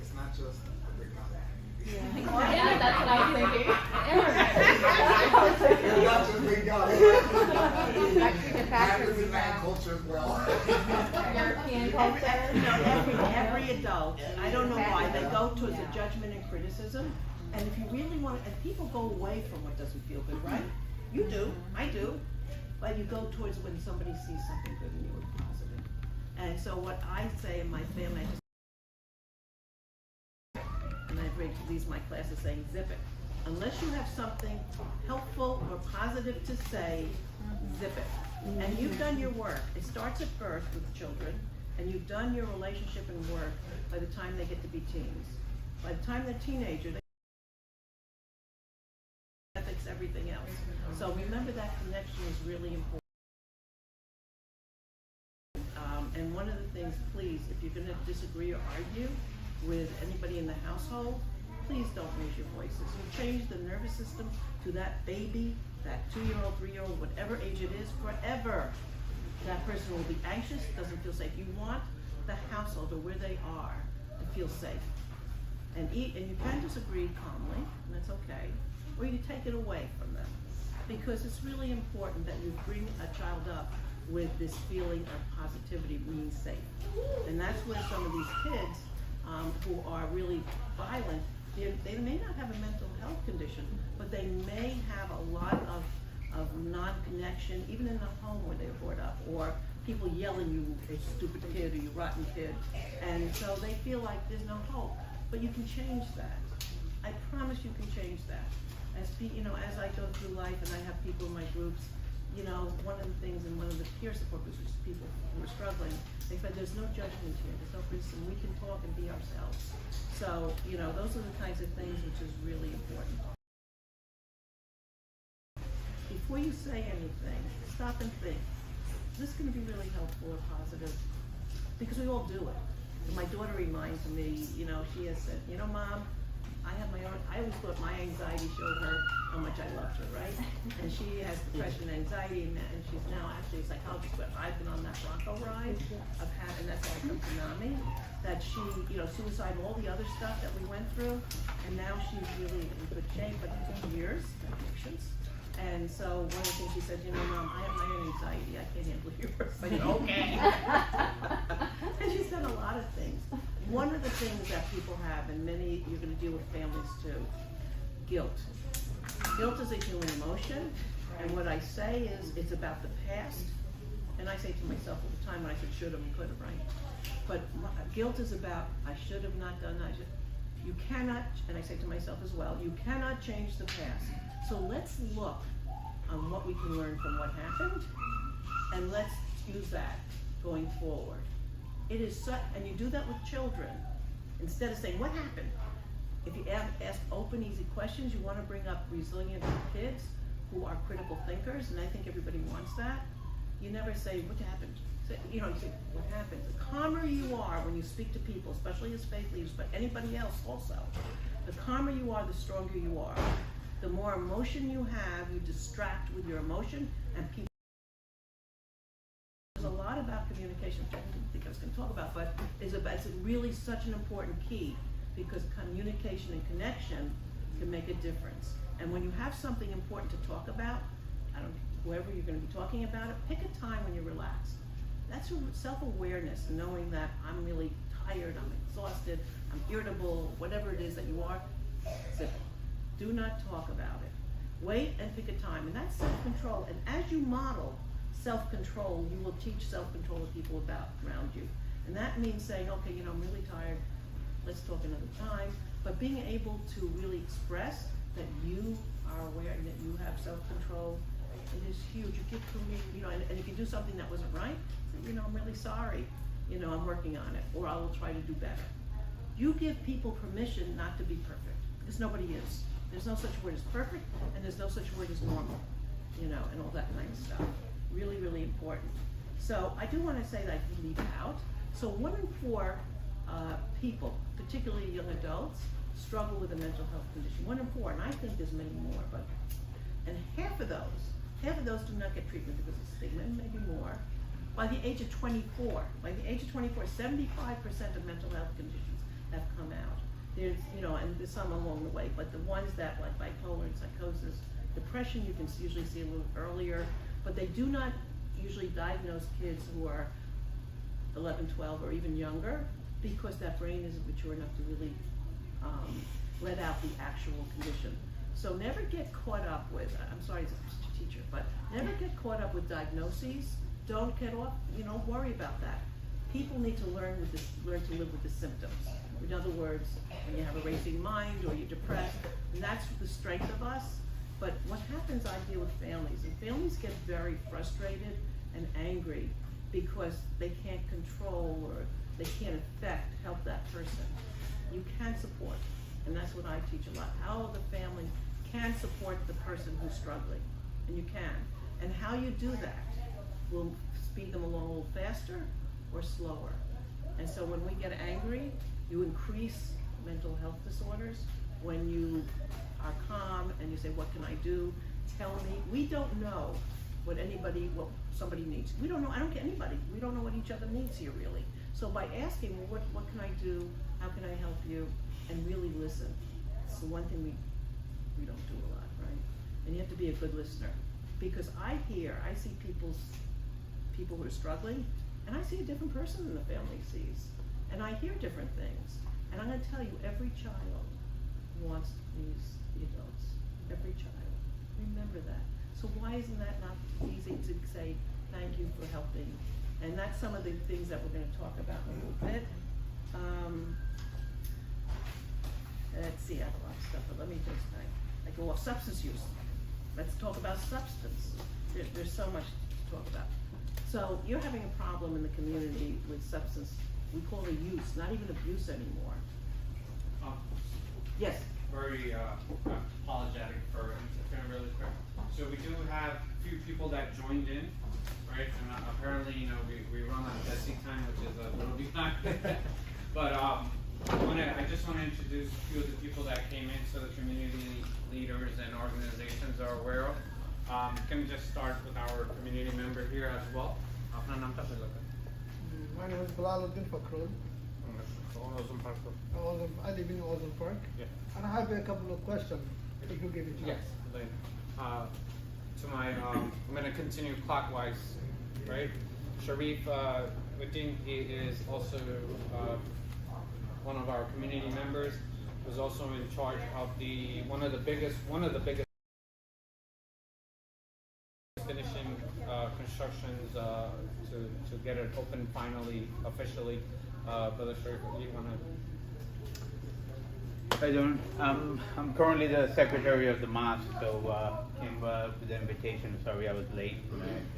it's not just the big
yeah, that's what I'm thinking.
It's not just big happens in that culture as well.
European culture.
Every adult, I don't know why, they go towards a judgment and criticism. And if you really want to, and people go away from what doesn't feel good, right? You do, I do. But you go towards when somebody sees something good in you and positive. And so what I say in my family, and I release my classes saying, zip it. Unless you have something helpful or positive to say, zip it. And you've done your work. It starts at birth with children, and you've done your relationship and work by the time they get to be teens. By the time they're teenager, they ethics, everything else. So remember that connection is really important. And one of the things, please, if you're going to disagree or argue with anybody in the household, please don't raise your voices. You change the nervous system to that baby, that 2-year-old, 3-year-old, whatever age it is, forever. That person will be anxious, doesn't feel safe. You want the household or where they are to feel safe. And you can disagree calmly, and that's okay. Or you take it away from them. Because it's really important that you bring a child up with this feeling of positivity, being safe. And that's where some of these kids who are really violent, they may not have a mental health condition, but they may have a lot of non-connection, even in the home where they were brought up, or people yelling, you stupid kid, or you rotten kid. And so they feel like there's no hope. But you can change that. I promise you can change that. As I go through life and I have people in my groups, one of the things in one of the peer support groups, which is people who are struggling, they said there's no judgment here, there's no criticism, we can talk and be ourselves. So, those are the kinds of things which is really important. before you say anything, stop and think. Is this gonna be really helpful or positive? Because we all do it. And my daughter reminds me, she has said, Mom, I have my own, I always thought my anxiety showed her how much I loved her, right? And she has depression and anxiety, and she's now actually a psychologist, but I've been on that Bronco ride of and that's how I come to NAMI, that she, suicide and all the other stuff that we went through, and now she's really in good shape, but it took years, patience. And so one of the things she said, Mom, I have my own anxiety, I can't handle yours. I said, okay. And she's done a lot of things. One of the things that people have, and many, you're gonna deal with families too, guilt. Guilt is a human emotion, and what I say is, it's about the past, and I say to myself all the time when I said should have and could have, right? But guilt is about, I should have not done that. You cannot, and I say to myself as well, you cannot change the past. So let's look on what we can learn from what happened, and let's use that going forward. It is such, and you do that with children. Instead of saying, what happened? If you ask open, easy questions, you want to bring up resilient kids who are critical thinkers, and I think everybody wants that. You never say, what happened? You say, what happened? The calmer you are when you speak to people, especially as faith leaders, but anybody else also, the calmer you are, the stronger you are. The more emotion you have, you distract with your emotion, and people. There's a lot about communication, which I didn't think I was going to talk about, but it's really such an important key, because communication and connection can make a difference. And when you have something important to talk about, whoever you're going to be talking about it, pick a time when you're relaxed. That's self-awareness, knowing that I'm really tired, I'm exhausted, I'm irritable, whatever it is that you are, sit. Do not talk about it. Wait and pick a time, and that's self-control. And as you model self-control, you will teach self-control to people around you. And that means saying, okay, I'm really tired, let's talk another time. But being able to really express that you are aware and that you have self-control, it is huge. You give to me, and if you do something that wasn't right, say, I'm really sorry, I'm working on it, or I will try to do better. You give people permission not to be perfect, because nobody is. There's no such word as perfect, and there's no such word as normal, and all that kind of stuff. Really, really important. So I do want to say that I can leave out. So 1 in 4 people, particularly young adults, struggle with a mental health condition. 1 in 4, and I think there's many more, and half of those do not get treatment because of stigma, and maybe more. By the age of 24, 75% of mental health conditions have come out. There's, and there's some along the way, but the ones that, like bipolar and psychosis, depression, you can usually see a little earlier, but they do not usually diagnose kids who are 11, 12, or even younger, because that brain isn't mature enough to really let out the actual condition. So never get caught up with, I'm sorry as a teacher, but never get caught up with diagnoses. Don't get off, worry about that. People need to learn to live with the symptoms. In other words, when you have a racing mind or you're depressed, and that's the strength of us. But what happens, I deal with families, and families get very frustrated and angry because they can't control or they can't help that person. You can support, and that's what I teach a lot. How the family can support the person who's struggling, and you can. And how you do that will speed them along a little faster or slower. And so when we get angry, you increase mental health disorders. When you are calm and you say, what can I do? Tell me. We don't know what somebody needs. We don't know, I don't get anybody. We don't know what each other needs here, really. So by asking, well, what can I do? How can I help you? And really listen. It's the one thing we don't do a lot, right? And you have to be a good listener. Because I see people who are struggling, and I see a different person than the family sees. And I hear different things. And I'm going to tell you, every child wants to please the adults. Every child. Remember that. So why isn't that not easy to say, thank you for helping? And that's some of the things that we're going to talk about in a little bit. Let's see, I have a lot of stuff, but let me just, I go off substance use. Let's talk about substance. There's so much to talk about. So you're having a problem in the community with substance. We call it use, not even abuse anymore. Yes?
Very apologetic for interfering really quick. So we do have a few people that joined in, right? And apparently, you know, we run on Desi time, which is a little behind. But I just want to introduce a few of the people that came in so the community leaders and organizations are aware of. Can we just start with our community member here as well?
My name is Bilaluddin Fakhrul. I live in Ozone Park.
Yeah.
And I have a couple of questions, if you give me a chance.
Yes. I'm going to continue clockwise, right? Sharif Uddin, he is also one of our community members, who's also in charge of one of the biggest finishing constructions to get it open finally, officially. Brother Sharif, you want to?
I don't. I'm currently the secretary of the mosque, so came with the invitation. Sorry, I was late.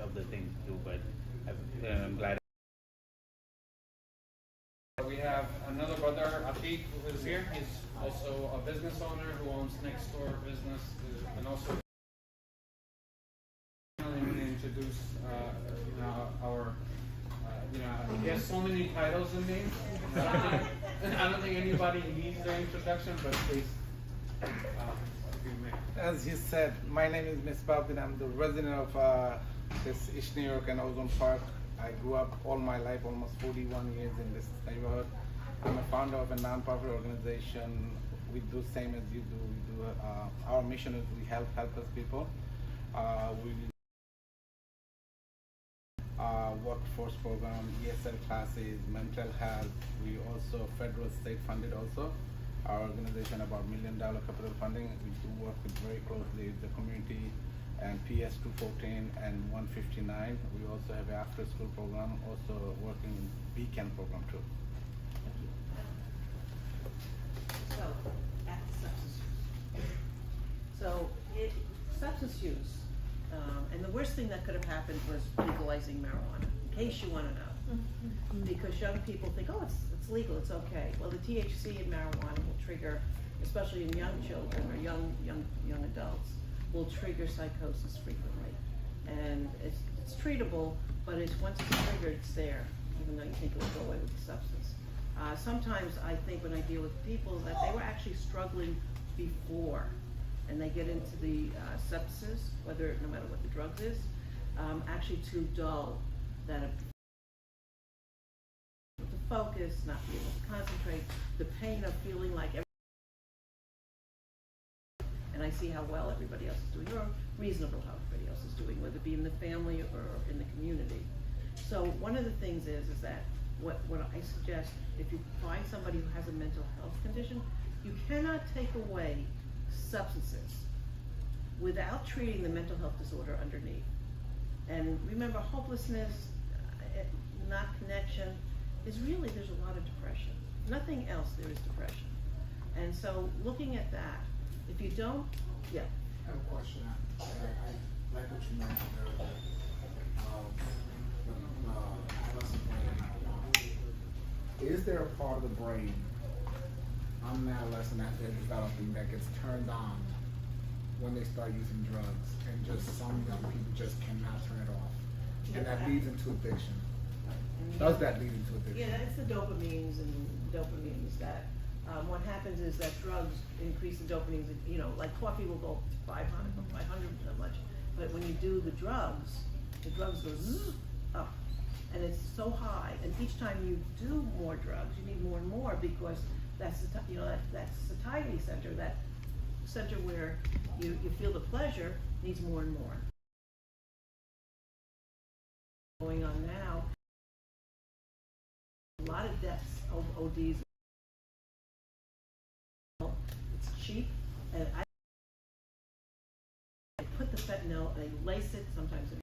Of the things to do, but I'm glad.
We have another brother, Atiq, who is here. He's also a business owner who owns next door business, and also. I'm going to introduce, our. He has so many titles and names. I don't think anybody needs their introduction, but please.
As he said, my name is Misbah, I'm the resident of this East New York and Ozone Park. I grew up all my life, almost 41 years in this neighborhood. I'm a founder of a non-profit organization. We do the same as you do. Our mission is we help helpless people. We workforce program, ESL classes, mental health. We also federal, state funded also. Our organization about $1 million capital funding. We do work with very closely with the community and PS 214 and 159. We also have an after school program, also working in weekend program too.
So, at substance use. So, substance use, and the worst thing that could have happened was legalizing marijuana, in case you want to know. Because young people think, oh, it's legal, it's okay. Well, the THC in marijuana will trigger, especially in young children or young adults, will trigger psychosis frequently. And it's treatable, but once it's triggered, it's there, even though you think it will go away with the substance. Sometimes I think when I deal with people that they were actually struggling before, and they get into the substances, no matter what the drugs is, actually too dull that to focus, not be able to concentrate, the pain of feeling like and I see how well everybody else is doing, or reasonable how everybody else is doing, whether it be in the family or in the community. So one of the things is that what I suggest, if you find somebody who has a mental health condition, you cannot take away substances without treating the mental health disorder underneath. And remember, hopelessness, not connection, is really, there's a lot of depression. Nothing else, there is depression. And so looking at that, if you don't, yeah.
I have a question. I like what you mentioned earlier. Is there a part of the brain on an adolescent after they're developing that gets turned on when they start using drugs, and just some young people just cannot turn it off, and that leads into addiction? Does that lead into addiction?
Yeah, it's the dopamines that what happens is that drugs increase the dopamines. Like coffee will go 500 so much, but when you do the drugs go zzz, up, and it's so high. And each time you do more drugs, you need more and more, because that's that satiety center, that center where you feel the pleasure, needs more and more. Going on now, a lot of deaths of ODs. It's cheap, and I put the fentanyl, they lace it sometimes.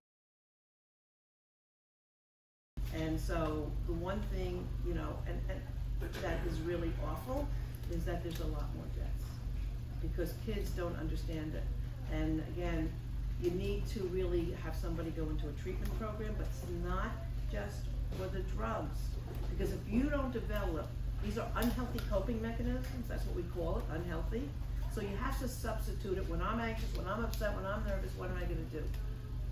And so the one thing, and that is really awful, is that there's a lot more deaths because kids don't understand it. And again, you need to really have somebody go into a treatment program, but it's not just for the drugs. Because if you don't develop, these are unhealthy coping mechanisms, that's what we call it, unhealthy. So you have to substitute it. When I'm anxious, when I'm upset, when I'm nervous, what am I gonna do?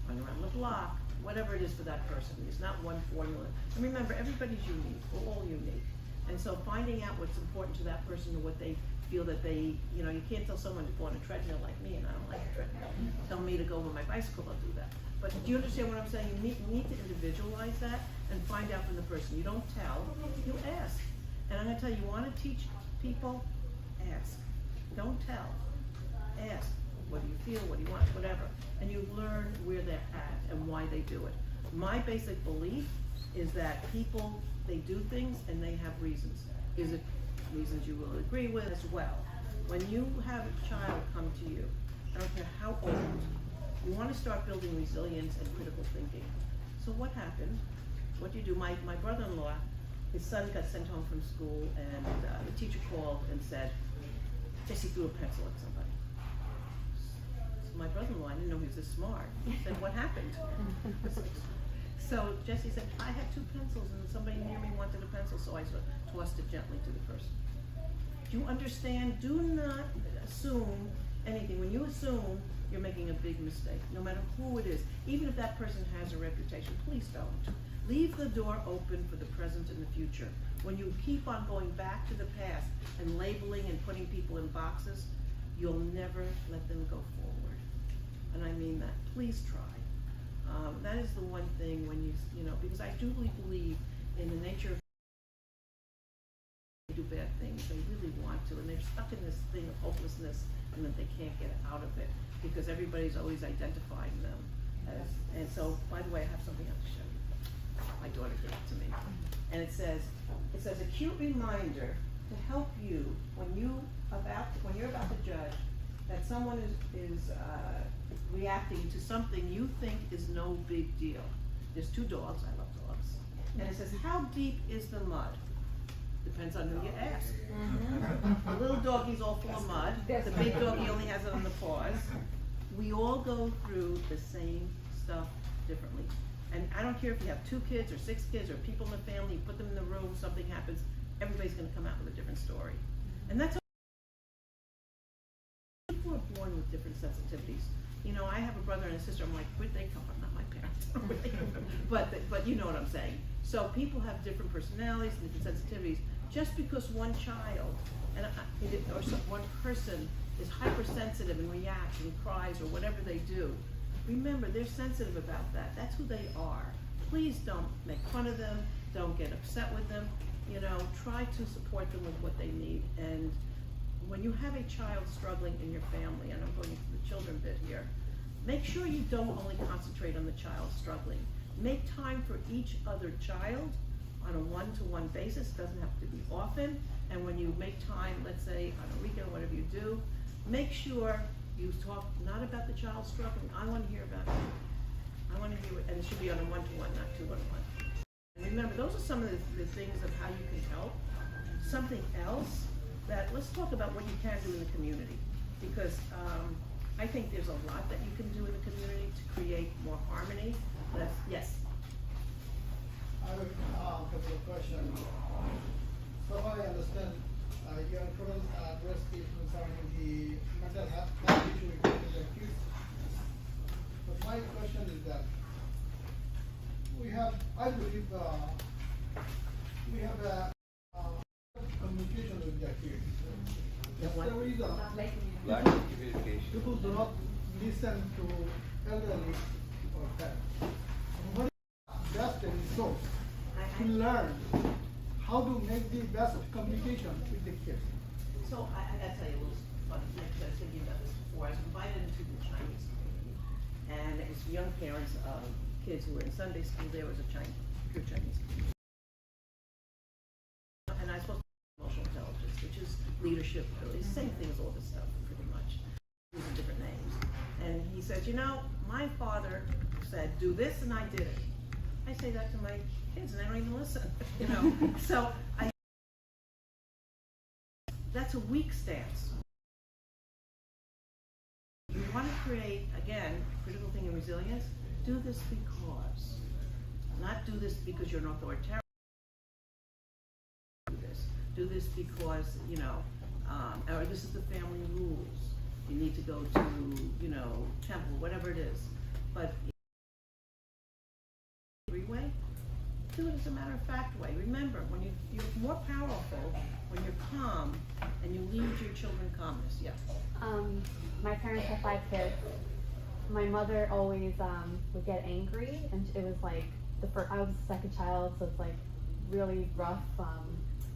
Run around the block, whatever it is for that person. It's not one formula. And remember, everybody's unique, we're all unique. And so finding out what's important to that person and what they feel that they, you know, you can't tell someone to go on a treadmill like me, and I don't like a treadmill. Tell me to go on my bicycle, I'll do that. But do you understand what I'm saying? You need to individualize that and find out from the person. You don't tell, you ask. And I'm gonna tell you, you wanna teach people, ask. Don't tell, ask. What do you feel, what do you want, whatever. And you learn where they're at and why they do it. My basic belief is that people, they do things and they have reasons. Is it reasons you will agree with as well? When you have a child come to you, I don't care how old, you want to start building resilience and critical thinking. So what happened? What do you do? My brother-in-law, his son got sent home from school, and the teacher called and said, Jesse threw a pencil at somebody. So my brother-in-law, I didn't know he was this smart. He said, what happened? So Jesse said, I had 2 pencils and somebody near me wanted a pencil, so I tossed it gently to the person. Do you understand? Do not assume anything. When you assume, you're making a big mistake, no matter who it is. Even if that person has a reputation, please don't. Leave the door open for the present and the future. When you keep on going back to the past and labeling and putting people in boxes, you'll never let them go forward. And I mean that. Please try. That is the one thing when you know, because I do believe in the nature of do bad things, they really want to, and they're stuck in this thing of hopelessness and that they can't get out of it because everybody's always identifying them as, and so, by the way, I have something else to show you. My daughter gave it to me. And it says a cute reminder to help you when you're about to judge that someone is reacting to something you think is no big deal. There's 2 dogs, I love dogs. And it says, how deep is the mud? Depends on who you ask. The little doggy's all full of mud. The big doggy only has it on the paws. We all go through the same stuff differently. And I don't care if you have 2 kids or 6 kids or people in the family, you put them in the room, something happens, everybody's gonna come out with a different story. And that's people are born with different sensitivities. You know, I have a brother and a sister, I'm like, where'd they come from? Not my parents. Where'd they come from? But you know what I'm saying. So people have different personalities and different sensitivities. Just because one child or one person is hypersensitive and reacts and cries or whatever they do, remember, they're sensitive about that. That's who they are. Please don't make fun of them. Don't get upset with them. You know, try to support them with what they need. And when you have a child struggling in your family, and I'm going into the children bit here, make sure you don't only concentrate on the child struggling. Make time for each other child on a one-to-one basis. It doesn't have to be often. And when you make time, let's say on a weekend, whatever you do, make sure you talk not about the child struggling. I want to hear about it. I want to hear it, and it should be on a one-to-one, not 2-on-1. And remember, those are some of the things of how you can help. Something else that, let's talk about what you can do in the community, because I think there's a lot that you can do in the community to create more harmony. Yes?
I have a couple of questions. So I understand your total address is concerning the mental health issue related to accused. But my question is that I believe we have a communication with the accused. That's the reason.
Lack of communication.
People do not listen to elderly or parents. What is the best resource to learn how to make the best communication with the kids?
So I gotta tell you a little funny thing, because I was thinking about this before. I was invited into the Chinese community, and it was young parents of kids who were in Sunday school. There was a pure Chinese community. And I was supposed to do emotional intelligence, which is leadership abilities, same thing as all this stuff, pretty much, using different names. And he says, you know, my father said, do this, and I did it. I say that to my kids, and they don't even listen, you know. So that's a weak stance. You want to create, again, critical thinking and resilience. Do this because, not do this because you're an authoritarian. Do this because, you know, or this is the family rules. You need to go to, you know, temple, whatever it is. But way, do it as a matter of fact way. Remember, when you're more powerful when you're calm and you lead your children calmness. Yeah.
My parents have 5 kids. My mother always would get angry, and it was like I was the second child, so it's like really rough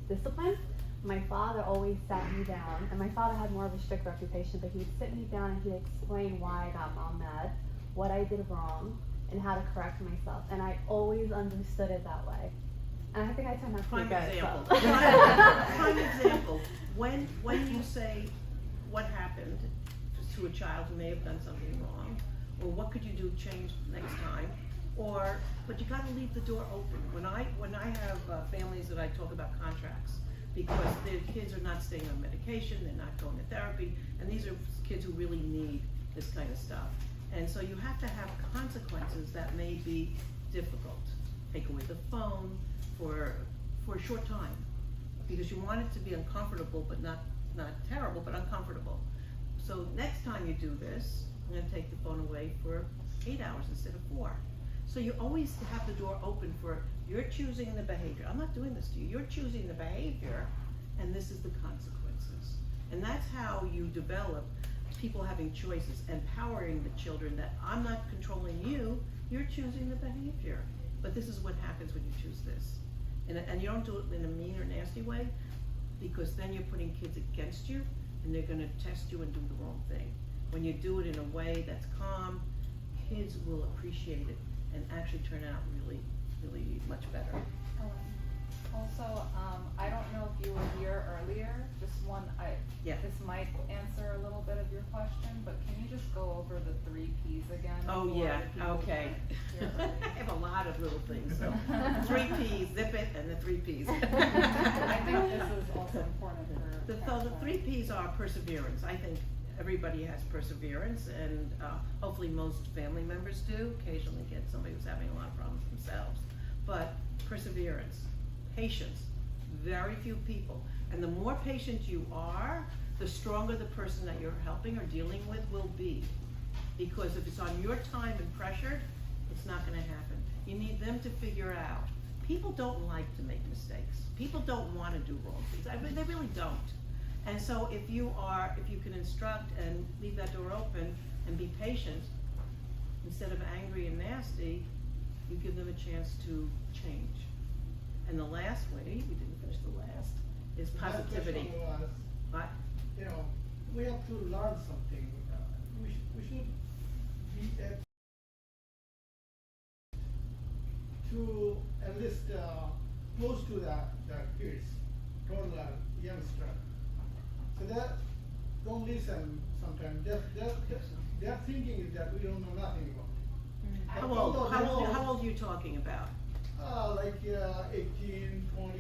discipline. My father always sat me down, and my father had more of a strict reputation, but he'd sit me down and he'd explain why I got mom mad, what I did wrong, and how to correct myself. And I always understood it that way. And I think I turned out pretty good.
Example.
So.
Prime example. When you say what happened to a child who may have done something wrong, or what could you do to change next time, but you got to leave the door open. When I have families that I talk about contracts, because their kids are not staying on medication, they're not going to therapy, and these are kids who really need this kind of stuff. And so you have to have consequences that may be difficult. Take away the phone for a short time, because you want it to be uncomfortable, but not terrible, but uncomfortable. So next time you do this, I'm going to take the phone away for 8 hours instead of 4. So you always have the door open for, you're choosing the behavior. I'm not doing this to you. You're choosing the behavior, and this is the consequences. And that's how you develop people having choices, empowering the children that I'm not controlling you, you're choosing the behavior. But this is what happens when you choose this. And you don't do it in a mean or nasty way, because then you're putting kids against you, and they're gonna test you and do the wrong thing. When you do it in a way that's calm, kids will appreciate it and actually turn out really, really much better.
Also, I don't know if you were here earlier, this might answer a little bit of your question, but can you just go over the 3 Ps again?
Oh yeah, okay. I have a lot of little things, so 3 Ps, zip it, and the 3 Ps.
I think this is also important for
the 3 Ps are perseverance. I think everybody has perseverance, and hopefully most family members do. Occasionally get somebody who's having a lot of problems themselves. But perseverance, patience, very few people. And the more patient you are, the stronger the person that you're helping or dealing with will be. Because if it's on your time and pressured, it's not gonna happen. You need them to figure out. People don't like to make mistakes. People don't wanna do wrong things. I mean, they really don't. And so if you can instruct and leave that door open and be patient, instead of angry and nasty, you give them a chance to change. And the last way, we didn't finish the last, is positivity. What?
You know, we have to learn something. We should be able to at least close to the kids, toddler, youngster. So that don't listen sometimes. Their thinking is that we don't know nothing about it.
How old are you talking about?
Like 18, 20.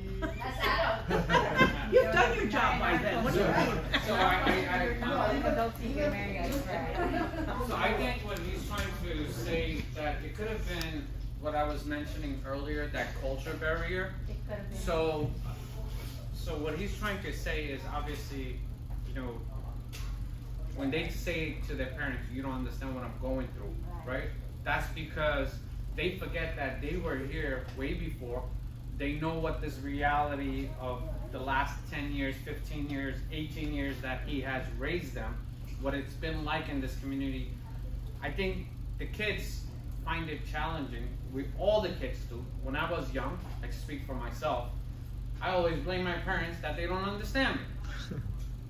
You've done your job by then. What do you mean?
So I think what he's trying to say that it could have been what I was mentioning earlier, that culture barrier. So what he's trying to say is obviously, you know, when they say to their parents, you don't understand what I'm going through, right? That's because they forget that they were here way before. They know what this reality of the last 10 years, 15 years, 18 years that he has raised them, what it's been like in this community. I think the kids find it challenging. All the kids do. When I was young, I can speak for myself, I always blame my parents that they don't understand me.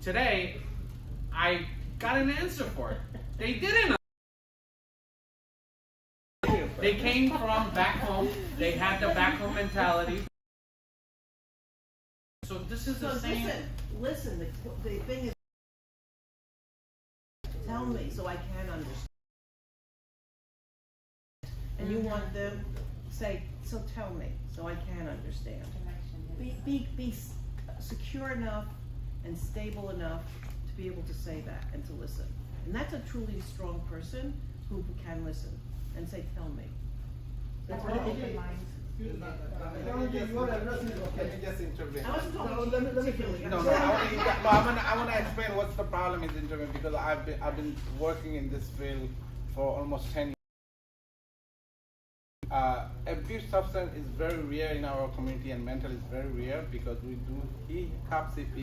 Today, I got an answer for it. They didn't. They came from back home. They had the back home mentality. So this is the same.
Listen, the thing is, tell me so I can understand. And you want them to say, so tell me so I can understand. Be secure enough and stable enough to be able to say that and to listen. And that's a truly strong person who can listen and say, tell me.
That's what open mind.
Let me just intervene.
I wasn't talking
No,
to you particularly.
No, I want to explain what's the problem is intervene because I've been working in this field for almost 10 years. Abuse substance is very rare in our community and mental is very rare because we do, CAPCP,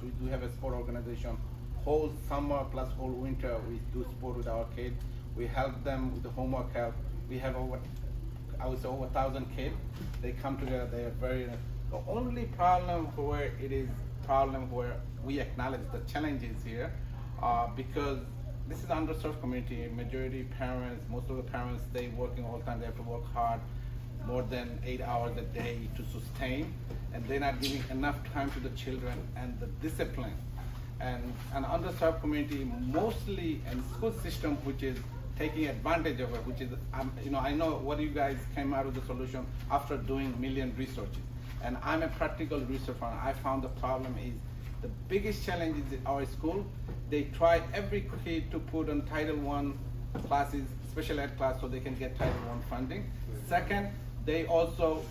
we do have a sport organization, whole summer plus whole winter we do sport with our kids. We help them with the homework help. We have over 1,000 kids. They come together, they are the only problem where we acknowledge the challenges here because this is an underserved community, majority parents, most of the parents, they working all the time, they have to work hard, more than 8 hours a day to sustain, and they're not giving enough time to the children and the discipline. And an underserved community, mostly in school system, which is taking advantage of it, which is, I know what you guys came out of the solution after doing million researches. And I'm a practical researcher, and I found the problem is, the biggest challenge is in our school, they try every kid to put on Title I classes, special ed class, so they can get Title I funding. Second, they also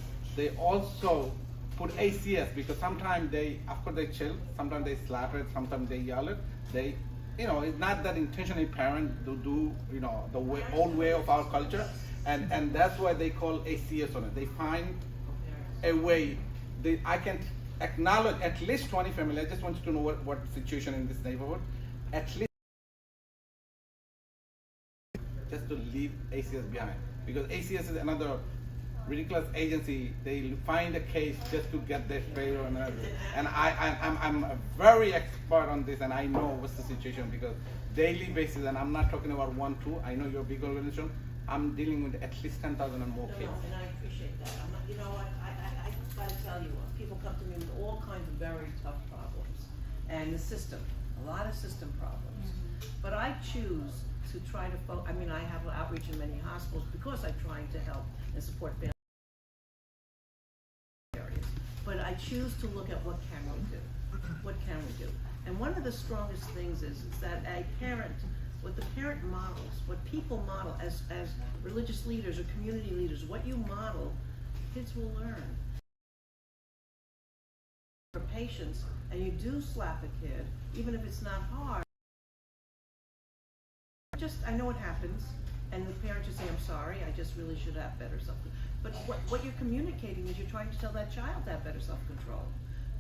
put ACS because sometimes after they chill, sometimes they slap it, sometimes they yell it. It's not that intentionally parents do, the old way of our culture, and that's why they call ACS on it. They find a way, I can acknowledge at least 20 families. I just want you to know what situation in this neighborhood, at least just to leave ACS behind. Because ACS is another ridiculous agency. They find a case just to get their favor and everything. And I'm a very expert on this, and I know what's the situation because daily basis, and I'm not talking about 1, 2. I know you're a big organization. I'm dealing with at least 10,000 and more kids.
No, and I appreciate that. I'm not, you know what, I gotta tell you, people come to me with all kinds of very tough problems. And the system, a lot of system problems. But I choose to try to I have outreach in many hospitals because I'm trying to help and support families. But I choose to look at what can we do? What can we do? And one of the strongest things is that a parent, what the parent models, what people model as religious leaders or community leaders, what you model, kids will learn. For patience, and you do slap a kid, even if it's not hard, I know it happens, and the parent just say, I'm sorry, I just really should have better self-control. But what you're communicating is you're trying to tell that child to have better self-control.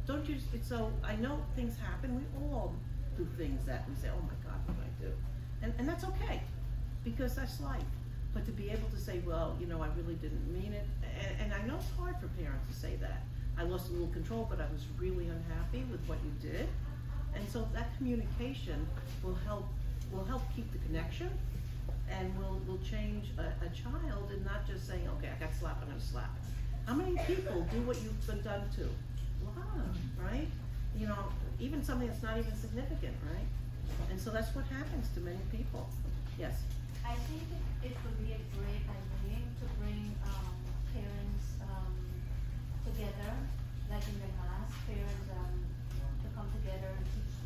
Don't you, so I know things happen, we all do things that we say, oh my God, what did I do? And that's okay, because that's life. But to be able to say, well, I really didn't mean it, and I know it's hard for parents to say that. I lost a little control, but I was really unhappy with what you did. And so that communication will help keep the connection, and will change a child, and not just saying, okay, I got slapped, I'm gonna slap it. How many people do what you've been done to? A lot, right? Even something that's not even significant, right? And so that's what happens to many people. Yes?
I think it would be a great idea to bring parents together, like in the mass, parents to come together and teach,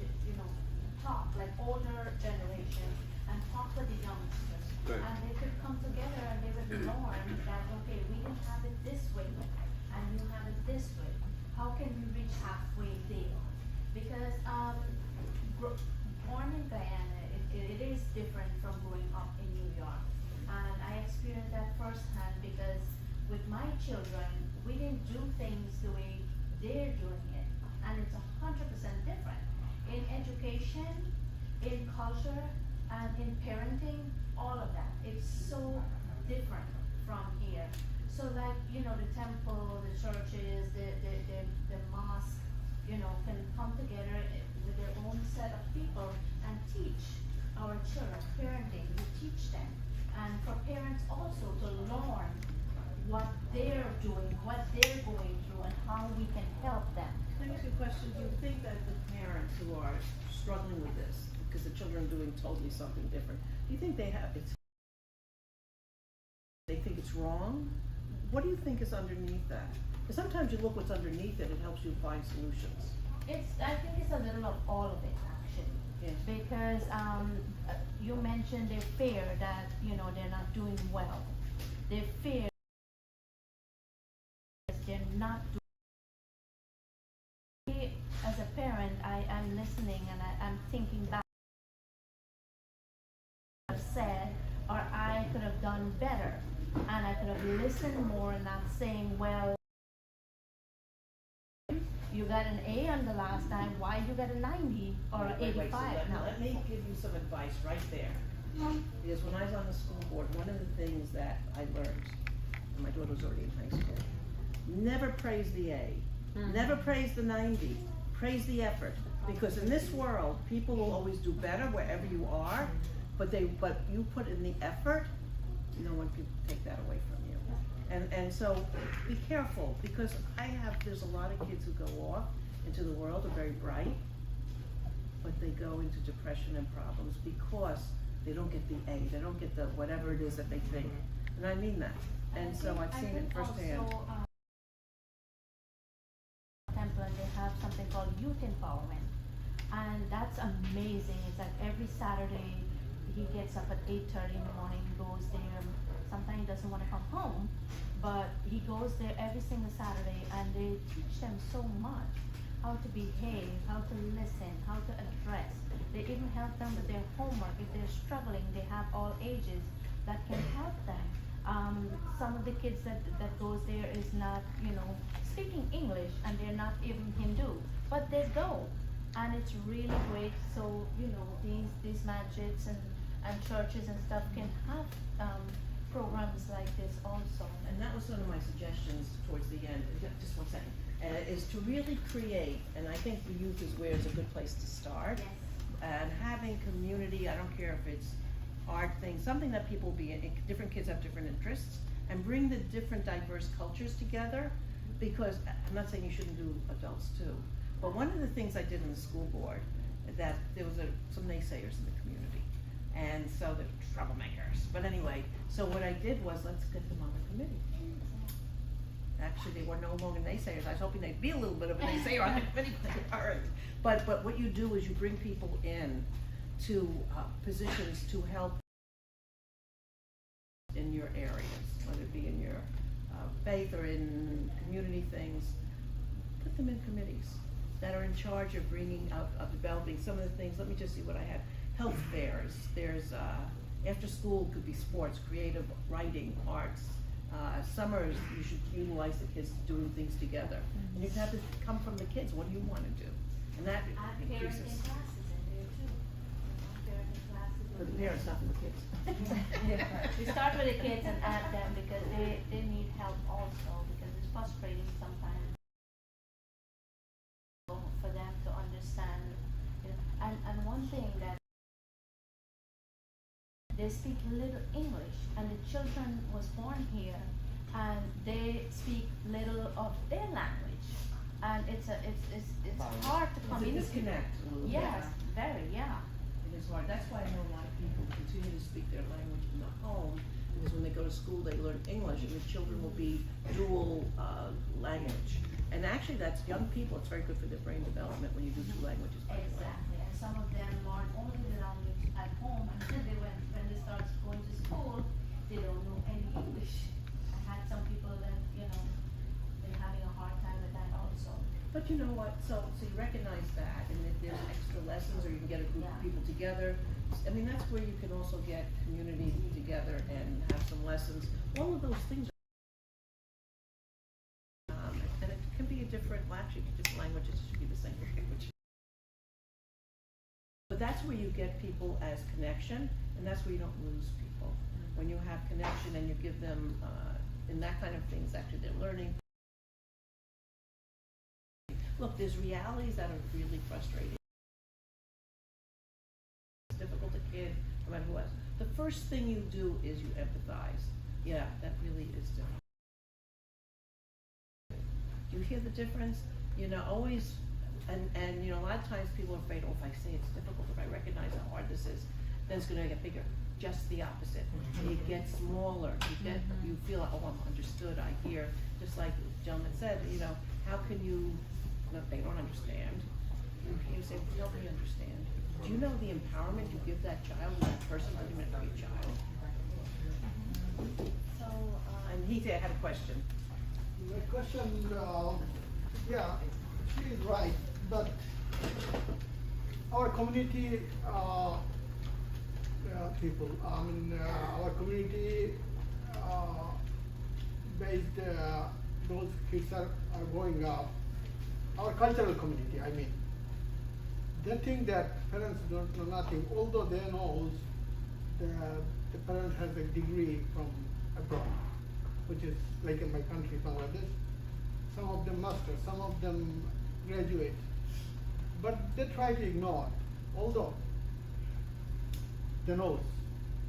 talk, like older generation, and talk with the youngsters.
Right.
And they could come together and they would learn that, okay, we can have it this way, and you have it this way. How can we reach halfway there? Because born in Guyana, it is different from growing up in New York. And I experienced that firsthand because with my children, we didn't do things the way they're doing it. And it's 100% different. In education, in culture, and in parenting, all of that. It's so different from here. So like, the temple, the churches, the mosque, can come together with their own set of people and teach our children, parenting, we teach them. And for parents also to learn what they're doing, what they're going through, and how we can help them.
Can I ask you a question? Do you think that the parents who are struggling with this, because the children are doing totally something different, do you think they think it's wrong? What do you think is underneath that? Because sometimes you look what's underneath it, it helps you find solutions.
I think it's a little of all of it, actually.
Yes.
Because you mentioned they fear that, they're not doing well. They fear they're not do. As a parent, I'm listening and I'm thinking back. I've said, or I could have done better, and I could have listened more and not saying, well, you got an A on the last time, why you got a 90 or an 85
so
now?
let me give you some advice right there. Because when I was on the school board, one of the things that I learned, and my daughter was already in high school, never praise the A, never praise the 90, praise the effort. Because in this world, people will always do better wherever you are, but you put in the effort, no one can take that away from you. And so be careful, because there's a lot of kids who go off into the world, are very bright, but they go into depression and problems because they don't get the A, they don't get the whatever it is that they think. And I mean that. And so I've seen it firsthand.
Also, Temple, they have something called youth empowerment, and that's amazing. It's like every Saturday he gets up at 8:30 in the morning, he goes there. Sometimes he doesn't want to come home, but he goes there every single Saturday, and they teach them so much, how to behave, how to listen, how to address. They even help them with their homework. If they're struggling, they have all ages that can help them. Some of the kids that goes there is not, speaking English, and they're not even Hindu, but they go, and it's really great. So, these Majlids and churches and stuff can have programs like this also.
And that was one of my suggestions towards the end, just one second, is to really create, and I think the youth is where it's a good place to start.
Yes.
And having community, I don't care if it's art things, something that people be in, different kids have different interests, and bring the different diverse cultures together, because I'm not saying you shouldn't do adults too, but one of the things I did in the school board, that there was some naysayers in the community, and so they're troublemakers. But anyway, so what I did was, let's get them on the committee. Actually, they were no longer naysayers. I was hoping they'd be a little bit of a naysayer on the committee, but they aren't. But what you do is you bring people in to positions to help in your areas, whether it be in your faith or in community things. Put them in committees that are in charge of bringing out, of developing some of the things. Let me just see what I have. Health fairs. There's after school could be sports, creative writing, arts. Summers you should utilize the kids doing things together. And you have to come from the kids. What do you want to do? And that increases.
Parenting classes in there too. Parenting classes.
For the parents, not for the kids.
We start with the kids and add them because they need help also, because it's frustrating sometimes for them to understand. And one thing that they speak little English, and the children was born here, and they speak little of their language, and it's hard to communicate.
It's a disconnect a little bit.
Yes, very, yeah.
It is hard. That's why I know a lot of people continue to speak their language in the home, because when they go to school, they learn English, and the children will be dual language. And actually, that's young people. It's very good for their brain development when you do two languages.
Exactly, and some of them learn only the language at home, and then when they start going to school, they don't know any English. I had some people that, they're having a hard time with that also.
But you know what, so you recognize that, and if there's extra lessons, or you can get a group of people together, I mean, that's where you can also get community together and have some lessons. All of those things are, and it can be a different, well, actually, different languages, it should be the same language. But that's where you get people as connection, and that's where you don't lose people. When you have connection and you give them, in that kind of things, actually they're learning. Look, there's realities that are really frustrating. It's difficult to kid, no matter who else. The first thing you do is you empathize. Yeah, that really is difficult. Do you hear the difference? Always, and a lot of times people are afraid, oh, if I say it's difficult, if I recognize how hard this is, then it's gonna get bigger. Just the opposite. It gets smaller. You feel like, oh, I'm understood, I hear. Just like the gentleman said, how can you, if they don't understand, you say, help me understand. Do you know the empowerment you give that child, that person, doesn't even be a child?
So,
and he had a question.
My question, yeah, she is right, but our community people, our community based, those kids are growing up, our cultural community, I mean, they think that parents don't know nothing, although they know the parent has a degree from abroad, which is like in my country, Bangladesh. Some of them master, some of them graduate, but they try to ignore it, although they know.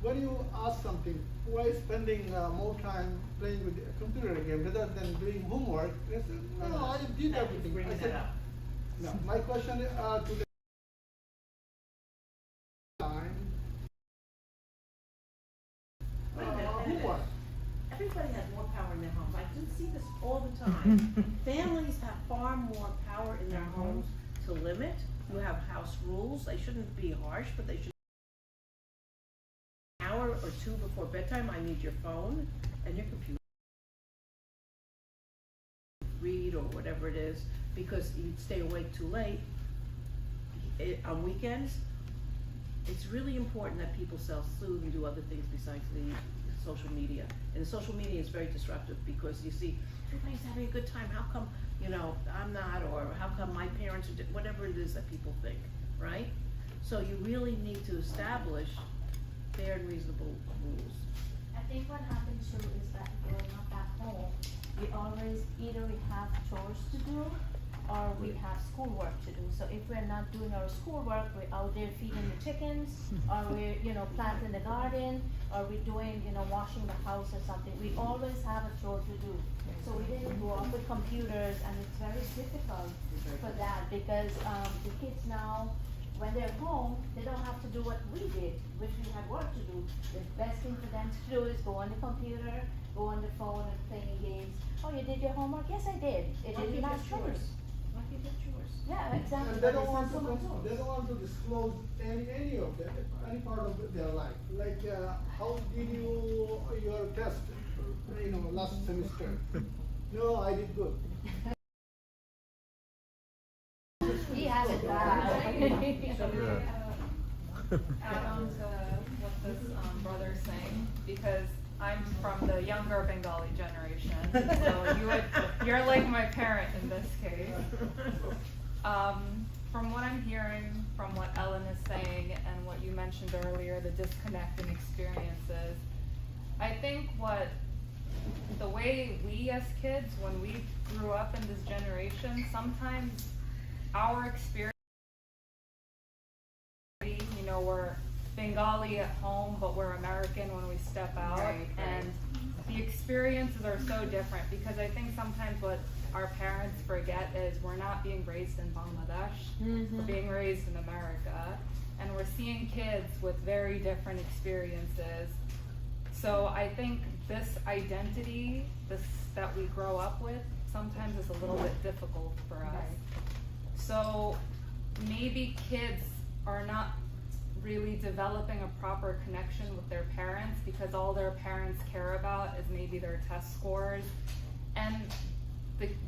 When you ask something, why spending more time playing with a computer game rather than doing homework? They say, no, I did everything. I said, no. My question to the
homework. Everybody has more power in their homes. I do see this all the time. Families have far more power in their homes to limit. You have house rules. They shouldn't be harsh, but they should. An hour or two before bedtime, I need your phone and your computer. Read or whatever it is, because you stay awake too late. On weekends, it's really important that people self-soothe and do other things besides the social media. And the social media is very disruptive because you see everybody's having a good time. How come, I'm not, or how come my parents are, whatever it is that people think, right? So you really need to establish fair and reasonable rules.
I think what happens too is that growing up at home, we always either we have chores to do or we have schoolwork to do. So if we're not doing our schoolwork, we're out there feeding the chickens, or we're planting the garden, or we're doing washing the house or something. We always have a chore to do. So we didn't grow up with computers, and it's very difficult for that because the kids now, when they're home, they don't have to do what we did, which we had work to do. The best thing for them to do is go on the computer, go on the phone and playing games. Oh, you did your homework? Yes, I did. It didn't last yours.
Like you did yours.
Yeah, exactly.
And they don't want to disclose any of that, any part of their life. Like, how did your test, last semester? No, I did good.
He has it bad.
Add on to what this brother's saying, because I'm from the younger Bengali generation, so you're like my parent in this case. From what I'm hearing, from what Ellen is saying, and what you mentioned earlier, the disconnect in experiences, I think the way we as kids, when we grew up in this generation, sometimes our experience, we're Bengali at home, but we're American when we step out, and the experiences are so different, because I think sometimes what our parents forget is we're not being raised in Bangladesh, we're being raised in America, and we're seeing kids with very different experiences. So I think this identity, that we grow up with, sometimes is a little bit difficult for us. So maybe kids are not really developing a proper connection with their parents because all their parents care about is maybe their test scores, and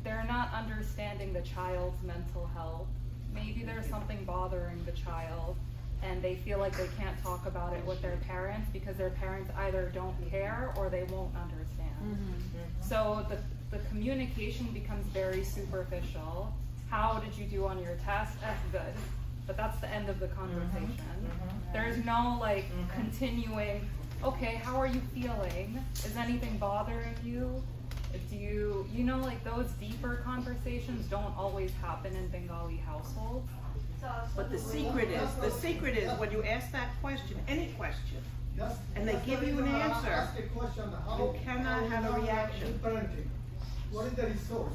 they're not understanding the child's mental health. Maybe there's something bothering the child and they feel like they can't talk about it with their parents because their parents either don't care or they won't understand. So the communication becomes very superficial. How did you do on your test? That's good. But that's the end of the conversation. There's no continuing, okay, how are you feeling? Is anything bothering you? Do you, those deeper conversations don't always happen in Bengali households.
But the secret is when you ask that question, any question, and they give you an answer, you cannot have a reaction.
What is the resource?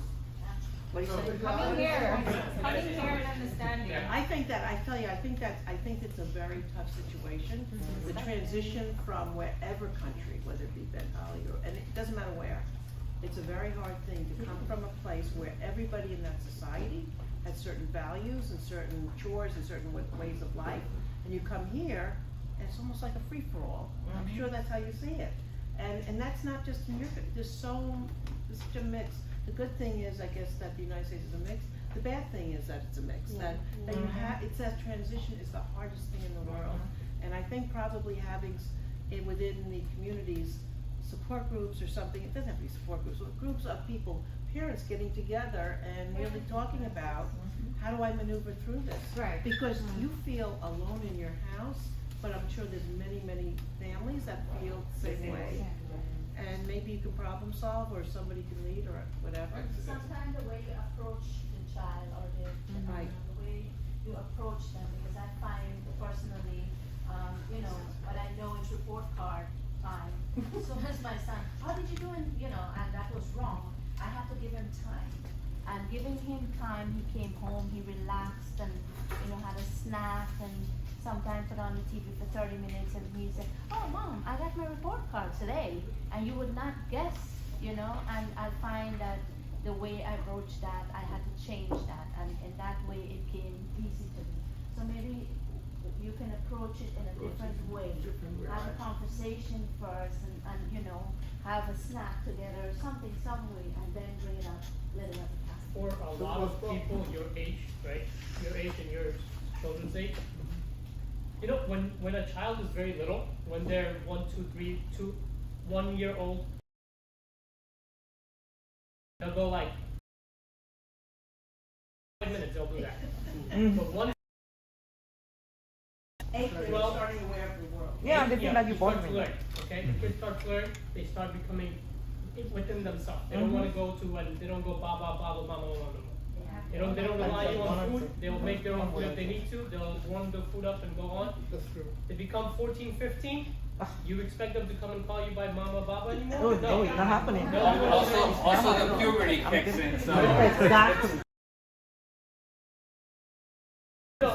What do you say?
Coming here and understanding.
I think it's a very tough situation. The transition from wherever country, whether it be Bengali and it doesn't matter where, it's a very hard thing to come from a place where everybody in that society has certain values and certain chores and certain ways of life, and you come here and it's almost like a free-for-all. I'm sure that's how you see it. And that's not just in your, there's such a mix. The good thing is, I guess, that the United States is a mix. The bad thing is that it's a mix, that you have, it's that transition is the hardest thing in the world. And I think probably having it within the communities, support groups or something, it doesn't have to be support groups, but groups of people, parents getting together and really talking about, how do I maneuver through this?
Right.
Because you feel alone in your house, but I'm sure there's many, many families that feel the same way. And maybe you can problem solve, or somebody can lead, or whatever.
Sometimes the way you approach the child or the way you approach them, because I find personally, what I know is report card time. So as my son, how did you do? And that was wrong. I have to give him time. And giving him time, he came home, he relaxed and had a snack and sometimes put on the TV for 30 minutes and he said, oh mom, I got my report card today. And you would not guess, and I find that the way I approached that, I had to change that, and in that way it came easy to me. So maybe you can approach it in a different way. Have a conversation first and have a snack together or something, some way, and then bring it up, let it up.
For a lot of people your age, right? Your age and your children's age. When a child is very little, when they're 1, 2, 3, 1 year old, they'll go like 5 minutes, they'll do that. But one
8 grade, starting aware of the world.
Yeah, they feel like you're born with it. Okay, the kids start to learn, they start becoming within themselves. They don't want to go to and they don't go ba ba ba ba mama mama. They don't rely on food. They'll make their own food if they need to. They'll warm the food up and go on.
That's true.
They become 14, 15. You expect them to come and call you by mama baba anymore?
Oh, no, it's not happening.
Also the puberty kicks in. So.
Exactly.
A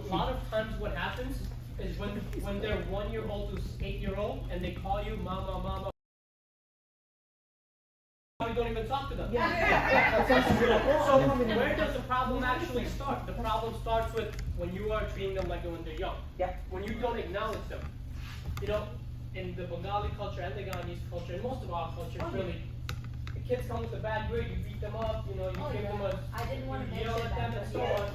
lot of times what happens is when they're 1 year old to 8 year old and they call you mama mama, you don't even talk to them. So where does the problem actually start? The problem starts with when you are treating them like when they're young. When you don't acknowledge them. In the Bengali culture and the Ghanese culture, and most of our cultures really, the kids come with a bad grade, you beat them up, you give them you yell at them and so on.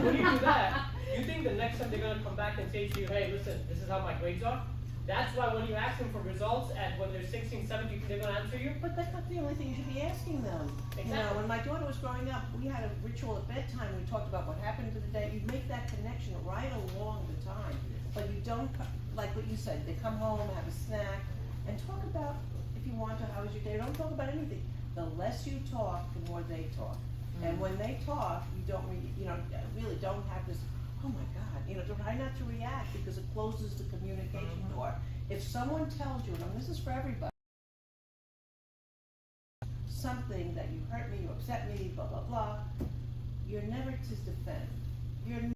When you do that, you think the next time they're going to come back and say to you, hey, listen, this is how my grades are? That's why when you ask them for results at when they're 16, 17, they're going to answer you?
But that's not the only thing you should be asking them.
Exactly.
When my daughter was growing up, we had a ritual at bedtime. We talked about what happened to the day. You make that connection right along the time. But you don't, like what you said, they come home, have a snack, and talk about, if you want to, how was your day? Don't talk about anything. The less you talk, the more they talk. And when they talk, you don't really don't have this, oh my God, try not to react because it closes the communication door. If someone tells you, and this is for everybody, something that you hurt me, you upset me, blah, blah, blah, you're never to defend. You're never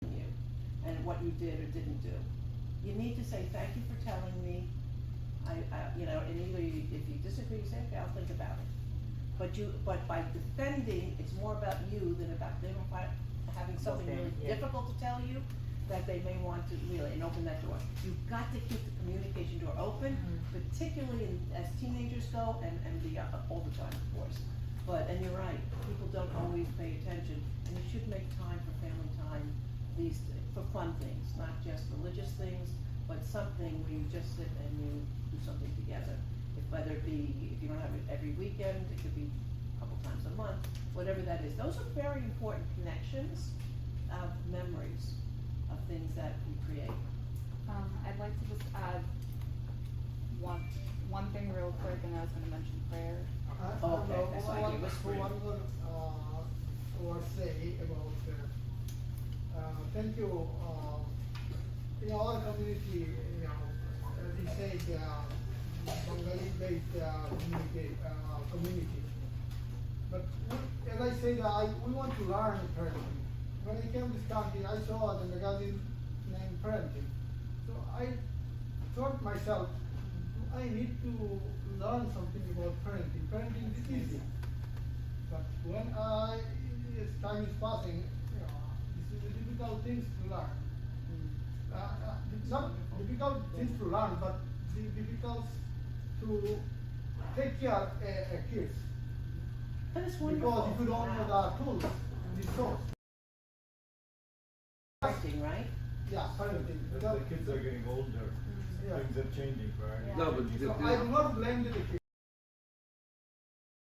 you and what you did or didn't do. You need to say, thank you for telling me. And either if you disagree, you say, okay, I'll think about it. But by defending, it's more about you than about them having something really difficult to tell you that they may want to really, and open that door. You've got to keep the communication door open, particularly as teenagers go, and all the time, of course. And you're right, people don't always pay attention, and you should make time for family time, for fun things, not just religious things, but something where you just sit and you do something together. Whether it be, if you don't have it every weekend, it could be a couple times a month, whatever that is. Those are very important connections of memories of things that we create.
I'd like to just add one thing real quick, and I was going to mention prayer.
Okay, that's why I was free.
One more say about thank you. In our community, as you said, Bengali-based community. But as I said, we want to learn parenting. When I came to this country, I saw the magazine named Parenting. So I thought myself, I need to learn something about parenting. Parenting is easy. But when as time is passing, this is the difficult things to learn. Not difficult things to learn, but the difficult to take care of kids.
That is
Because
wonderful.
if you don't know the tools, resource.
Parenting, right?
Yeah, parenting.
The kids are getting older.
Yeah.
Things are changing, right?
No, but
So I do not blame the kids.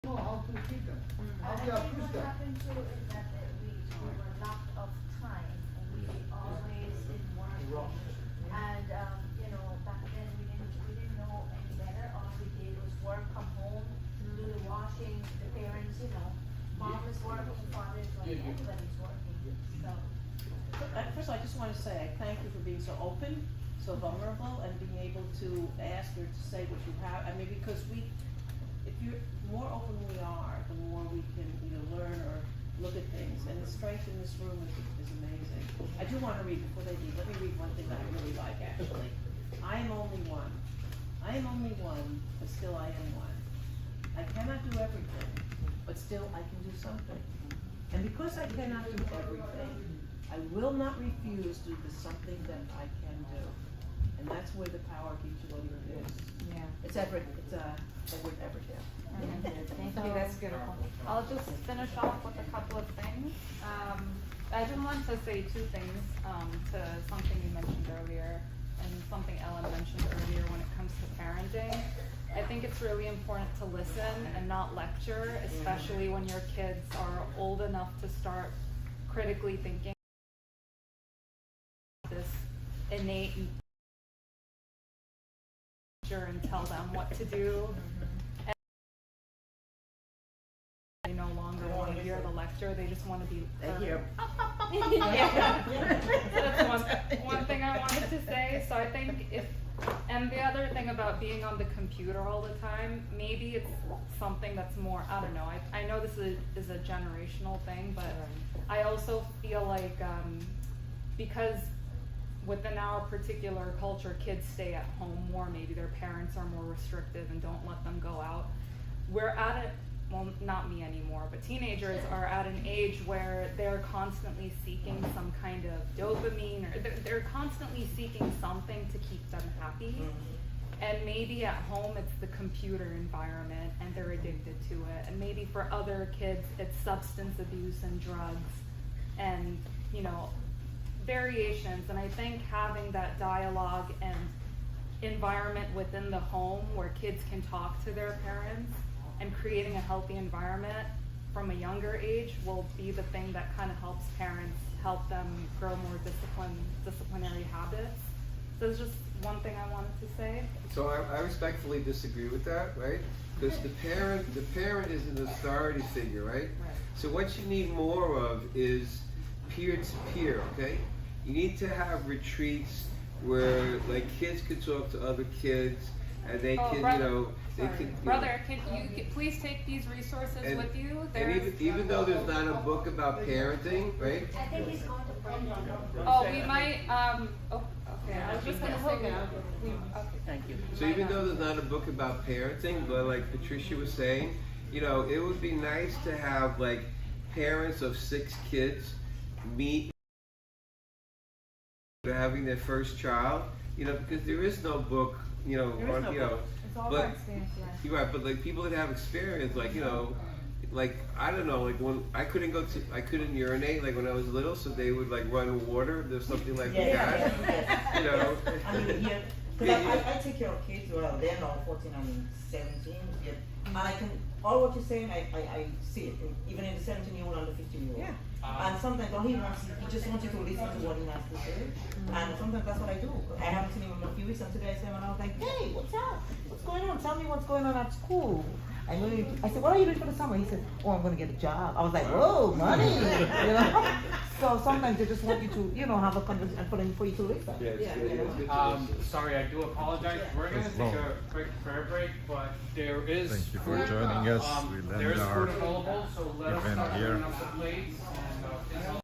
Know how to treat them, how to
I think
approach
what
them.
happened too is that we were locked of time and we always in work. And, you know, back then we didn't know any better. All we did was work, come home, do the washing, the parents, you know, mom is working, father is working, everybody's working, so.
First of all, I just want to say, I thank you for being so open, so vulnerable, and being able to ask or to say what you have. I mean, because if you're more open we are, the more we can either learn or look at things. And the strength in this room is amazing. I do want to read, before they leave, let me read one thing that I really like, actually. I am only one. I am only one, but still I am one. I cannot do everything, but still I can do something. And because I cannot do everything, I will not refuse to do the something that I can do. And that's where the power of each other is.
Yeah.
It's Edward Everett here.
Thank you, that's beautiful. I'll just finish off with a couple of things. I just want to say two things to something you mentioned earlier and something Ellen mentioned earlier when it comes to parenting. I think it's really important to listen and not lecture, especially when your kids are old enough to start critically thinking this innate and tell them what to do. And they no longer want to hear the lecture, they just want to be heard. Yeah. So that's one thing I wanted to say. So I think and the other thing about being on the computer all the time, maybe it's something that's more, I don't know, I know this is a generational thing, but I also feel like because within our particular culture, kids stay at home more, maybe their parents are more restrictive and don't let them go out. We're at it, well, not me anymore, but teenagers are at an age where they're constantly seeking some kind of dopamine, or they're constantly seeking something to keep them happy. And maybe at home it's the computer environment and they're addicted to it. And maybe for other kids it's substance abuse and drugs and, you know, variations. And I think having that dialogue and environment within the home where kids can talk to their parents and creating a healthy environment from a younger age will be the thing that kind of helps parents help them grow more disciplinary habits. So it's just one thing I wanted to say.
So I respectfully disagree with that, right? Because the parent is an authority figure, right? So what you need more of is peer-to-peer, okay? You need to have retreats where like kids could talk to other kids and they can,
brother,
you know, they can.
Brother, can you please take these resources with you?
And even though there's not a book about parenting, right?
I think he's going to bring them.
Oh, we might, okay, I was just gonna say that. Okay,
thank you.
So even though there's not a book about parenting, but like Patricia was saying, you know, it would be nice to have like parents of 6 kids meet having their first child, you know, because there is no book, you know,
There is no
you know,
book. It's all
but
about experience, yeah.
you're right, but like people that have experience, like, you know, like I don't know, like when I couldn't urinate like when I was little, so they would like run water, there's something like that, you know.
I mean, yeah, because I take care of kids. Well, they're now 14 and 17. Yeah. And I can, all what you're saying, I see it. Even in the 17-year-old and the 15-year-old. Yeah. And sometimes don't even want to, he just wants you to listen to what he has to say. And sometimes that's what I do. I haven't seen him in a few weeks, and today I saw him and I was like, hey, what's up? What's going on? Tell me what's going on at school. I said, what are you doing for the summer? He said, oh, I'm going to get a job. I was like, whoa, money. You know? So sometimes they just want you to, you know, have a conversation for you to listen.
Sorry, I do apologize. We're going to take a quick prayer break, but there is
Thank you for joining us. We'll
there
end
is
our
food available, so let us
event
start
here.
bringing up the plates. And,